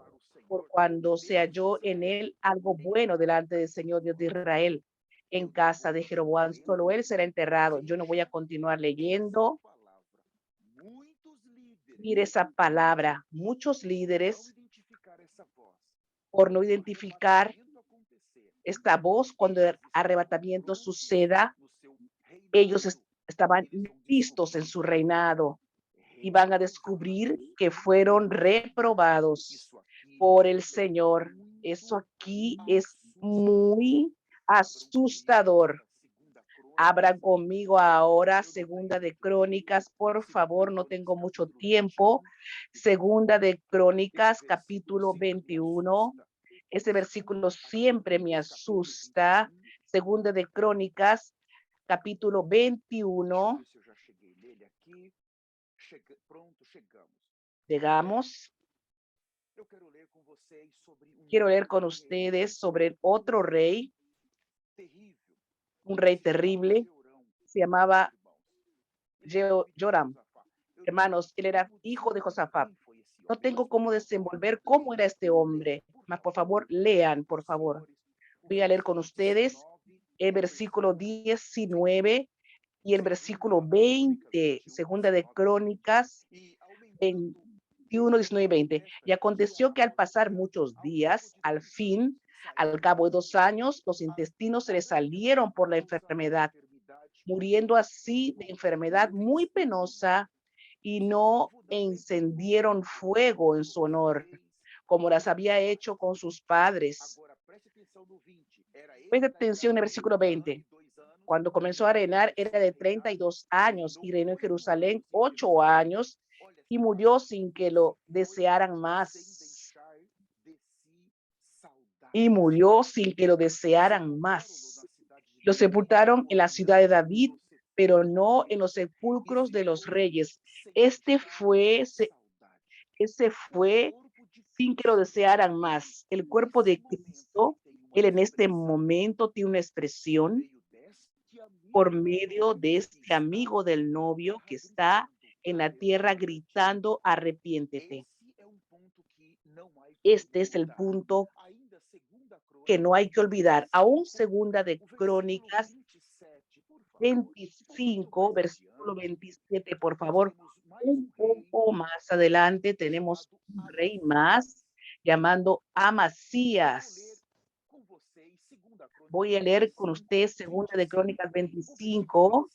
por cuando se halló en él algo bueno delante del Señor Dios de Israel. En casa de Jeroboam solo él será enterrado. Yo no voy a continuar leyendo. Mire esa palabra. Muchos líderes, por no identificar esta voz cuando el arrebatamiento suceda, ellos estaban listos en su reinado y van a descubrir que fueron reprobados por el Señor. Eso aquí es muy asustador. Abran conmigo ahora Segunda de Crónicas, por favor, no tengo mucho tiempo. Segunda de Crónicas, capítulo 21. Ese versículo siempre me asusta. Segunda de Crónicas, capítulo 21. Llegamos. Quiero leer con ustedes sobre otro rey, un rey terrible, se llamaba Joram. Hermanos, él era hijo de Josafat. No tengo cómo desenvolver cómo era este hombre, mas por favor, lean, por favor. Voy a leer con ustedes el versículo 19 y el versículo 20, Segunda de Crónicas 21, 19 y 20. Y aconteció que al pasar muchos días, al fin, al cabo de 2 años, los intestinos se le salieron por la enfermedad, muriendo así de enfermedad muy penosa, y no encendieron fuego en su honor, como las había hecho con sus padres. Presta atención en el versículo 20. Cuando comenzó a reinar era de 32 años y reinó en Jerusalén 8 años y murió sin que lo desearan más. Y murió sin que lo desearan más. Lo sepultaron en la ciudad de David, pero no en los sepulcros de los reyes. Ese fue sin que lo desearan más. El cuerpo de Cristo, él en este momento tiene una expresión por medio de este amigo del novio que está en la tierra gritando, arrepiéntete. Este es el punto que no hay que olvidar. Aún Segunda de Crónicas 25, versículo 27, por favor. Un poco más adelante tenemos un rey más llamando Amasías. Voy a leer con usted Segunda de Crónicas 25,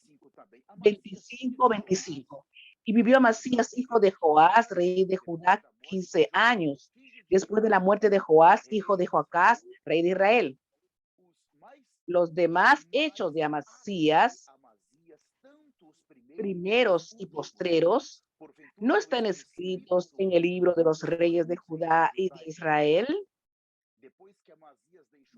25. Y vivió Amasías, hijo de Joás, rey de Judá, 15 años, después de la muerte de Joás, hijo de Joacás, rey de Israel. Los demás hechos de Amasías, primeros y postreros, ¿no están escritos en el libro de los reyes de Judá y de Israel?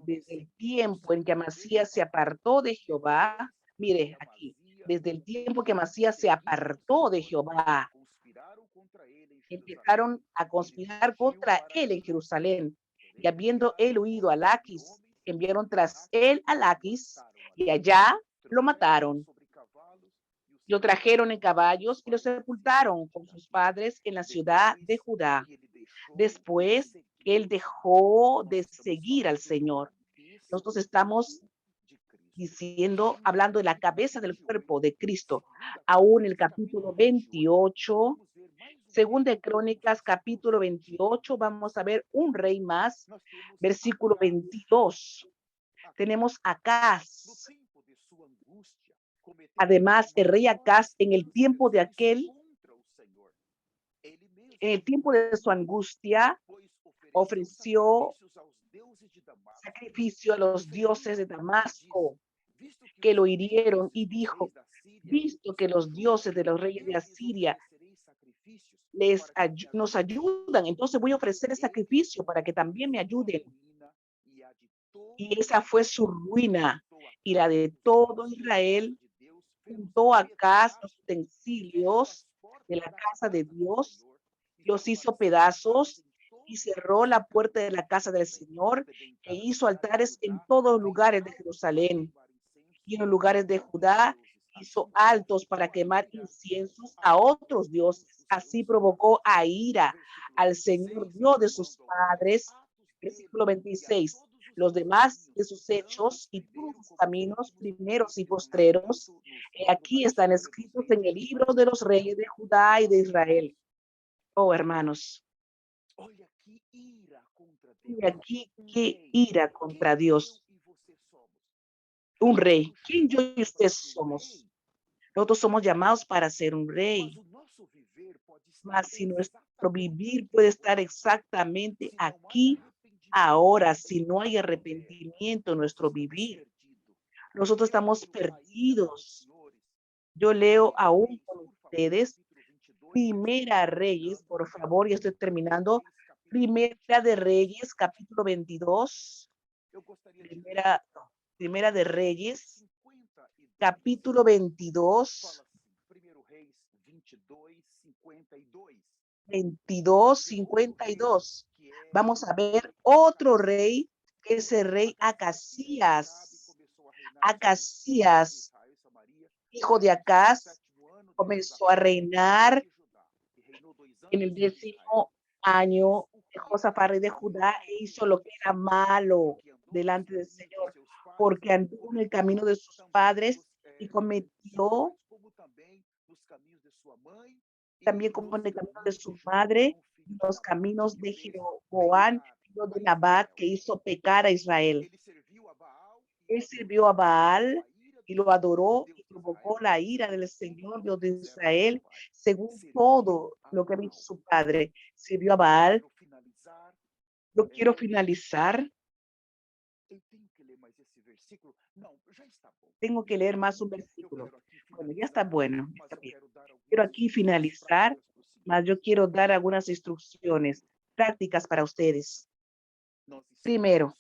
Desde el tiempo en que Amasías se apartó de Jehová, mire aquí, desde el tiempo que Amasías se apartó de Jehová, empezaron a conspirar contra él en Jerusalén. Y habiendo él huido a Laquis, enviaron tras él a Laquis y allá lo mataron. Lo trajeron en caballos y lo sepultaron con sus padres en la ciudad de Judá. Después él dejó de seguir al Señor. Nosotros estamos diciendo, hablando de la cabeza del cuerpo de Cristo. Aún el capítulo 28, Segunda de Crónicas, capítulo 28, vamos a ver un rey más, versículo 22. Tenemos a Acaz. Además, el rey Acaz, en el tiempo de su angustia, ofreció sacrificio a los dioses de Damasco, que lo hirieron, y dijo: visto que los dioses de los reyes de Asiria nos ayudan, entonces voy a ofrecer el sacrificio para que también me ayuden. Y esa fue su ruina y la de todo Israel. Juntó acá los utensilios de la casa de Dios, los hizo pedazos y cerró la puerta de la casa del Señor e hizo altares en todos los lugares de Jerusalén y en los lugares de Judá. Hizo altos para quemar inciensos a otros dioses. Así provocó a ira al Señor Dios de sus padres. Versículo 26. Los demás de sus hechos y todos sus caminos, primeros y postreros, aquí están escritos en el libro de los reyes de Judá y de Israel. Oh, hermanos, y aquí qué ira contra Dios. Un rey. ¿Quién yo y usted somos? Nosotros somos llamados para ser un rey. Mas si nuestro vivir puede estar exactamente aquí, ahora, si no hay arrepentimiento en nuestro vivir, nosotros estamos perdidos. Yo leo aún con ustedes Primera Reyes, por favor, ya estoy terminando. Primera de Reyes, capítulo 22. Primera de Reyes, capítulo 22. 22:52. Vamos a ver otro rey, que es el rey Acazías. Acazías, hijo de Acaz, comenzó a reinar en el 10º año de Josafat, rey de Judá, e hizo lo que era malo delante del Señor, porque anduvo en el camino de sus padres y cometió también como en el camino de su madre, los caminos de Jeroboam, hijo de Nabat, que hizo pecar a Israel. Él sirvió a Baal y lo adoró y provocó la ira del Señor Dios de Israel, según todo lo que ha dicho su padre. Sirvió a Baal. Yo quiero finalizar. Tengo que leer más un versículo. Bueno, ya está bueno. Está bien. Quiero aquí finalizar, mas yo quiero dar algunas instrucciones prácticas para ustedes. Primero,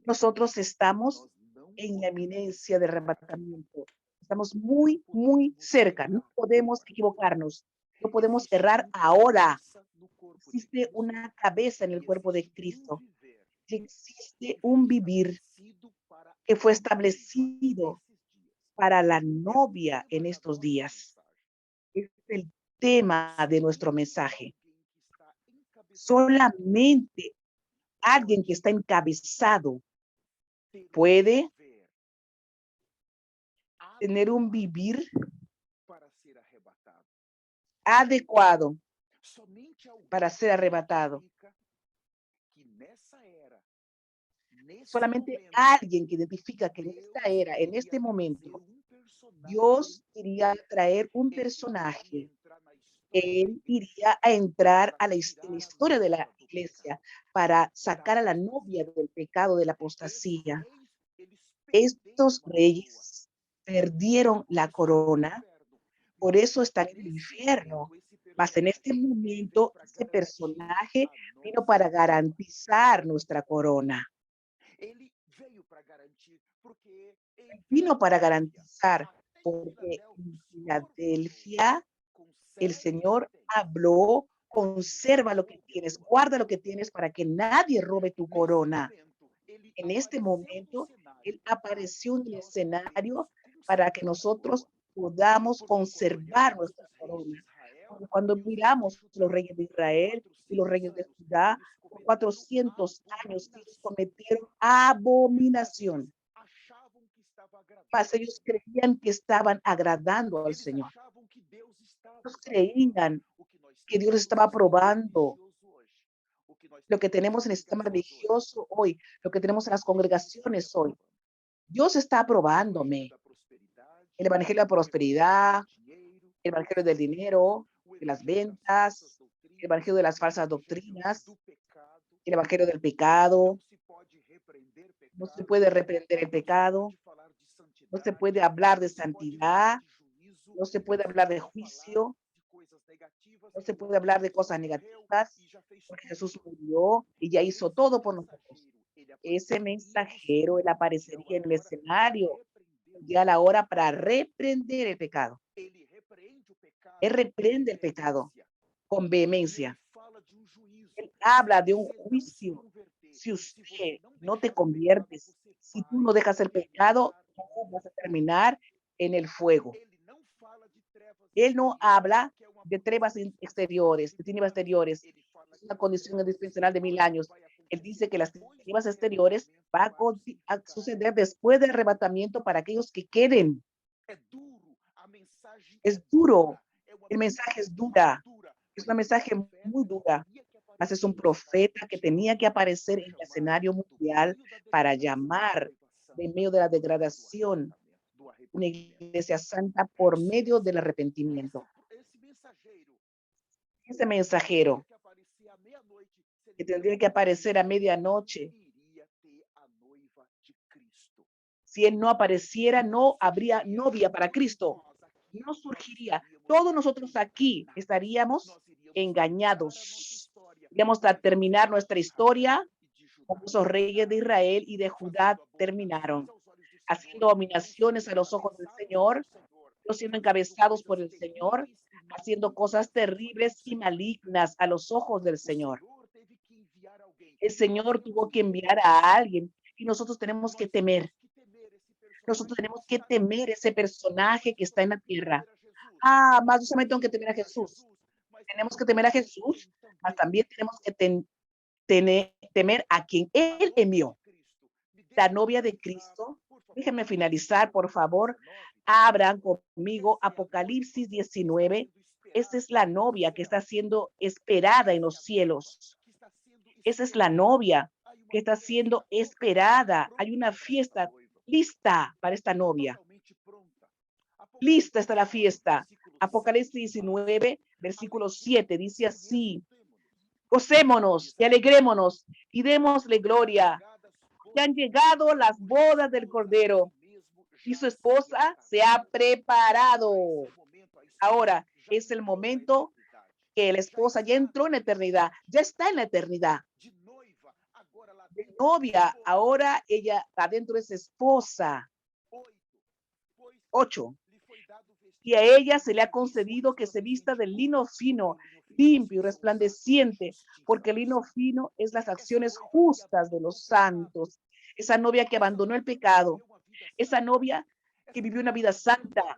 nosotros estamos en la eminencia del arrebatamiento. Estamos muy, muy cerca. No podemos equivocarnos. No podemos errar ahora. Existe una cabeza en el cuerpo de Cristo. Existe un vivir que fue establecido para la novia en estos días. Es el tema de nuestro mensaje. Solamente alguien que está encabezado puede tener un vivir adecuado para ser arrebatado. solamente alguien que identifica que en esta era, en este momento, Dios iría a traer un personaje. Él iría a entrar a la historia de la iglesia para sacar a la novia del pecado, de la apostasía. Estos reyes perdieron la corona, por eso están en el infierno. Mas en este momento, ese personaje vino para garantizar nuestra corona. Vino para garantizar, porque en Filadelfia el Señor habló: conserva lo que tienes, guarda lo que tienes para que nadie robe tu corona. En este momento, Él apareció en el escenario para que nosotros podamos conservar nuestra corona. Porque cuando miramos los reyes de Israel y los reyes de Judá, por 400 años ellos cometieron abominación. Mas ellos creían que estaban agradando al Señor. Ellos creían que Dios estaba aprobando lo que tenemos en el sistema religioso hoy, lo que tenemos en las congregaciones hoy. Dios está aprobándome. El evangelio de la prosperidad, el evangelio del dinero, de las ventas, el evangelio de las falsas doctrinas, el evangelio del pecado. No se puede reprender el pecado, no se puede hablar de santidad, no se puede hablar de juicio, no se puede hablar de cosas negativas, porque Jesús murió y ya hizo todo por nosotros. Ese mensajero, él aparecería en el escenario ya la hora para reprender el pecado. Él reprende el pecado con vehemencia. Él habla de un juicio. Si usted no te conviertes, si tú no dejas el pecado, tú vas a terminar en el fuego. Él no habla de trevas exteriores, de tinieblas exteriores. Es una condición indispensacional de 1000 años. Él dice que las tinieblas exteriores va a suceder después del arrebatamiento para aquellos que queden. Es duro. El mensaje es dura. Es un mensaje muy dura. Mas es un profeta que tenía que aparecer en el escenario mundial para llamar de medio de la degradación una iglesia santa por medio del arrepentimiento. Ese mensajero que tendría que aparecer a medianoche, si él no apareciera, no habría novia para Cristo. No surgiría. Todos nosotros aquí estaríamos engañados. Iríamos a terminar nuestra historia como esos reyes de Israel y de Judá terminaron, haciendo abominaciones a los ojos del Señor, no siendo encabezados por el Señor, haciendo cosas terribles y malignas a los ojos del Señor. El Señor tuvo que enviar a alguien y nosotros tenemos que temer. Nosotros tenemos que temer ese personaje que está en la tierra. Más no solamente tengo que temer a Jesús. Tenemos que temer a Jesús, mas también tenemos que temer a quien Él envió. La novia de Cristo. Déjenme finalizar, por favor. Abran conmigo Apocalipsis 19. Esa es la novia que está siendo esperada en los cielos. Esa es la novia que está siendo esperada. Hay una fiesta lista para esta novia. Lista está la fiesta. Apocalipsis 19, versículo 7, dice así: gocémonos y alegrémonos y démosle gloria. Ya han llegado las bodas del Cordero y su esposa se ha preparado. Ahora es el momento que la esposa ya entró en la eternidad, ya está en la eternidad. De novia, ahora ella adentro es esposa. 8. Y a ella se le ha concedido que se vista de lino fino, limpio y resplandeciente, porque el lino fino es las acciones justas de los santos. Esa novia que abandonó el pecado, esa novia que vivió una vida santa,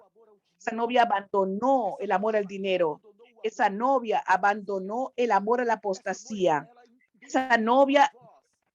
esa novia abandonó el amor al dinero, esa novia abandonó el amor a la apostasía, esa novia,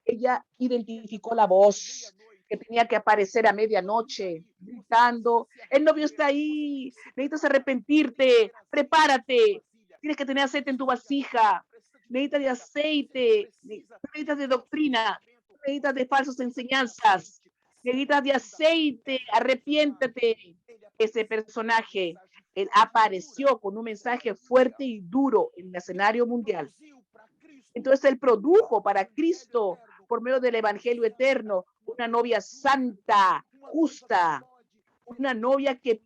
ella identificó la voz que tenía que aparecer a medianoche, gritando: el novio está ahí, necesitas arrepentirte, prepárate, tienes que tener aceite en tu vasija, necesitas de aceite, necesitas de doctrina, necesitas de falsas enseñanzas, necesitas de aceite, arrepiéntete. Ese personaje, él apareció con un mensaje fuerte y duro en el escenario mundial. Entonces él produjo para Cristo, por medio del evangelio eterno, una novia santa, justa, una novia que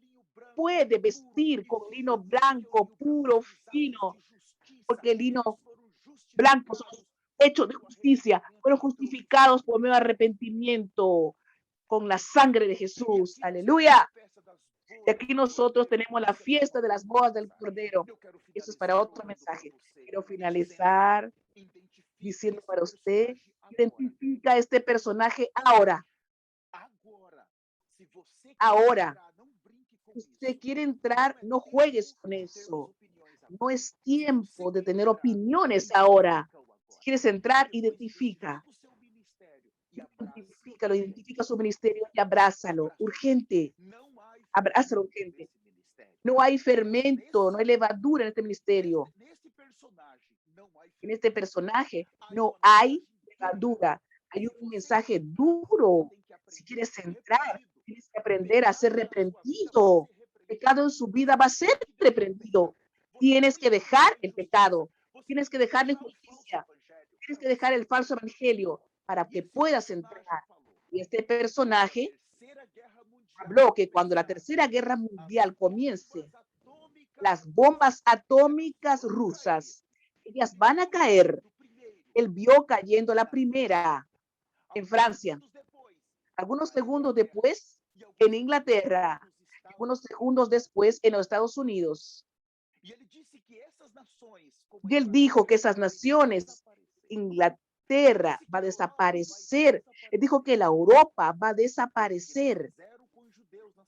puede vestir con lino blanco, puro, fino, porque el lino blanco son hechos de justicia, fueron justificados por medio de arrepentimiento con la sangre de Jesús. Aleluya. Y aquí nosotros tenemos la fiesta de las bodas del Cordero. Eso es para otro mensaje. Quiero finalizar diciendo para usted, identifica este personaje ahora. Ahora, si usted quiere entrar, no juegues con eso. No es tiempo de tener opiniones ahora. Si quieres entrar, identifica. Identifica su ministerio y abrázalo. Urgente. Abrázalo urgente. No hay fermento, no hay levadura en este ministerio. En este personaje no hay levadura. Hay un mensaje duro. Si quieres entrar, tienes que aprender a ser reprendido. El pecado en su vida va a ser reprendido. Tienes que dejar el pecado. Tienes que dejar la injusticia. Tienes que dejar el falso evangelio para que puedas entrar. Y este personaje habló que cuando la Tercera Guerra Mundial comience, las bombas atómicas rusas, ellas van a caer. Él vio cayendo la primera en Francia. Algunos segundos después, en Inglaterra. Algunos segundos después, en los Estados Unidos. Y él dijo que esas naciones, Inglaterra va a desaparecer. Él dijo que la Europa va a desaparecer.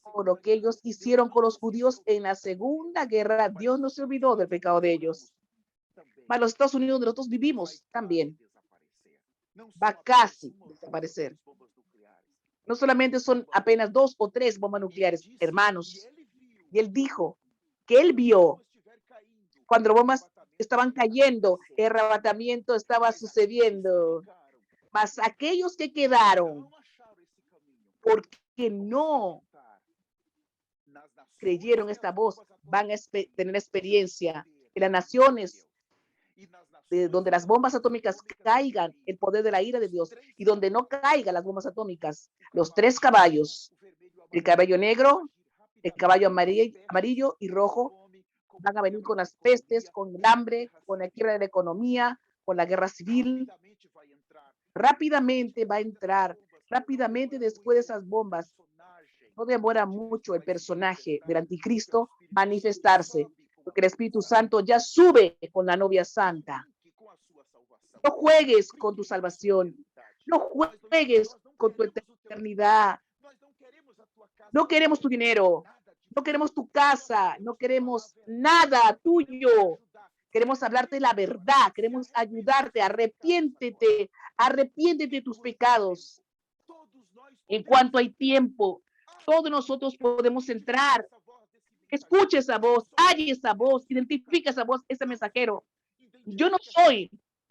Por lo que ellos hicieron con los judíos en la Segunda Guerra, Dios no se olvidó del pecado de ellos. Para los Estados Unidos donde nosotros vivimos también va casi a desaparecer. No solamente son apenas 2 o 3 bombas nucleares, hermanos. Y él dijo que él vio cuando las bombas estaban cayendo, el arrebatamiento estaba sucediendo. Mas aquellos que quedaron, porque no creyeron esta voz, van a tener experiencia en las naciones de donde las bombas atómicas caigan, el poder de la ira de Dios, y donde no caigan las bombas atómicas, los 3 caballos, el caballo negro, el caballo amarillo y rojo, van a venir con las pestes, con el hambre, con la quiebra de la economía, con la guerra civil. Rápidamente va a entrar, rápidamente después de esas bombas. No demora mucho el personaje del anticristo manifestarse, porque el Espíritu Santo ya sube con la novia santa. No juegues con tu salvación. No juegues con tu eternidad. No queremos tu dinero. No queremos tu casa. No queremos nada tuyo. Queremos hablarte la verdad. Queremos ayudarte. Arrepiéntete. Arrepiéntete de tus pecados. En cuanto hay tiempo, todos nosotros podemos entrar. Escuche esa voz, halle esa voz, identifica esa voz, ese mensajero. Yo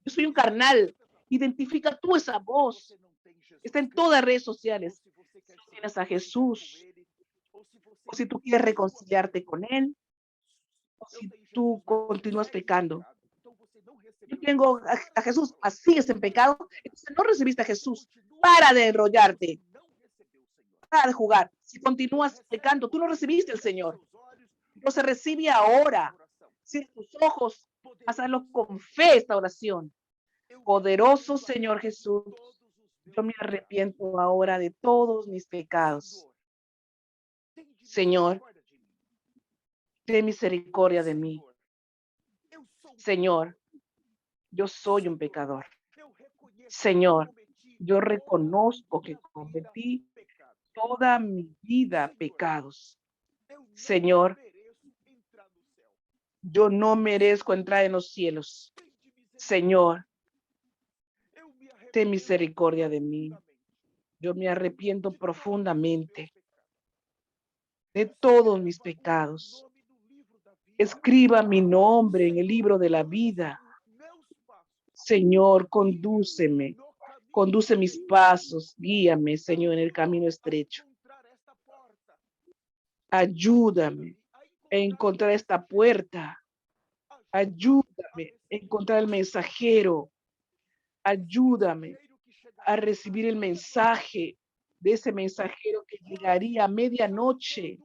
soy un carnal. Identifica tú esa voz. Está en todas las redes sociales. Si no tienes a Jesús, o si tú quieres reconciliarte con Él, o si tú continúas pecando. Yo tengo a Jesús, sigues en pecado, entonces no recibiste a Jesús. Para de enrollarte. Para de jugar. Si continúas pecando, tú no recibiste al Señor. No se recibe ahora. Cierra tus ojos, hazlo con fe esta oración. Poderoso Señor Jesús, yo me arrepiento ahora de todos mis pecados. Señor, ten misericordia de mí. Señor, yo soy un pecador. Señor, yo reconozco que cometí toda mi vida pecados. Señor, yo no merezco entrar en los cielos. Señor, ten misericordia de mí. Yo me arrepiento profundamente de todos mis pecados. Escriba mi nombre en el libro de la vida. Señor, condúceme Conduce mis pasos, guíame, Señor, en el camino estrecho. Ayúdame a encontrar esta puerta. Ayúdame a encontrar el mensajero. Ayúdame a recibir el mensaje de ese mensajero que llegaría a medianoche,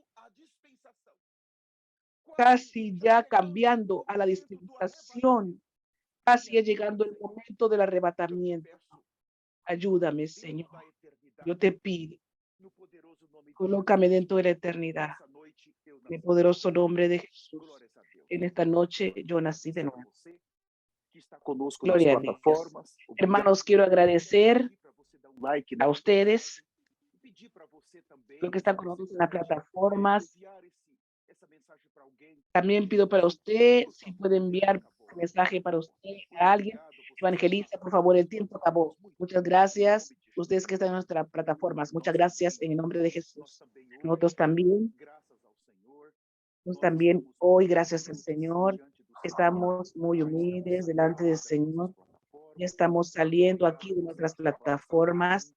casi ya cambiando a la dispensación, casi ya llegando el momento del arrebatamiento. Ayúdame, Señor. Yo te pido, colócame dentro de la eternidad. En el poderoso nombre de Jesús. En esta noche yo nací de nuevo. Gloria a Dios. Hermanos, quiero agradecer a ustedes, los que están con nosotros en las plataformas. También pido para usted, si puede enviar un mensaje para usted, a alguien. Evangeliza, por favor, el tiempo acabó. Muchas gracias. Ustedes que están en nuestras plataformas, muchas gracias en el nombre de Jesús. Nosotros también hoy, gracias al Señor, estamos muy humildes delante del Señor. Ya estamos saliendo aquí de nuestras plataformas